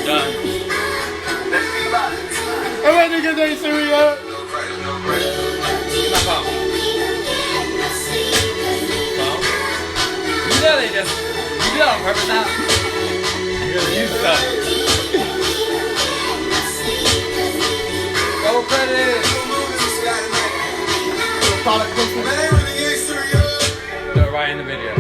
Done. Let's see about it. I'm ready to get that cereal. Get my phone. You know they just... You do that on purpose now. You're gonna use stuff. Roll credit. Product placement. Do it right in the video.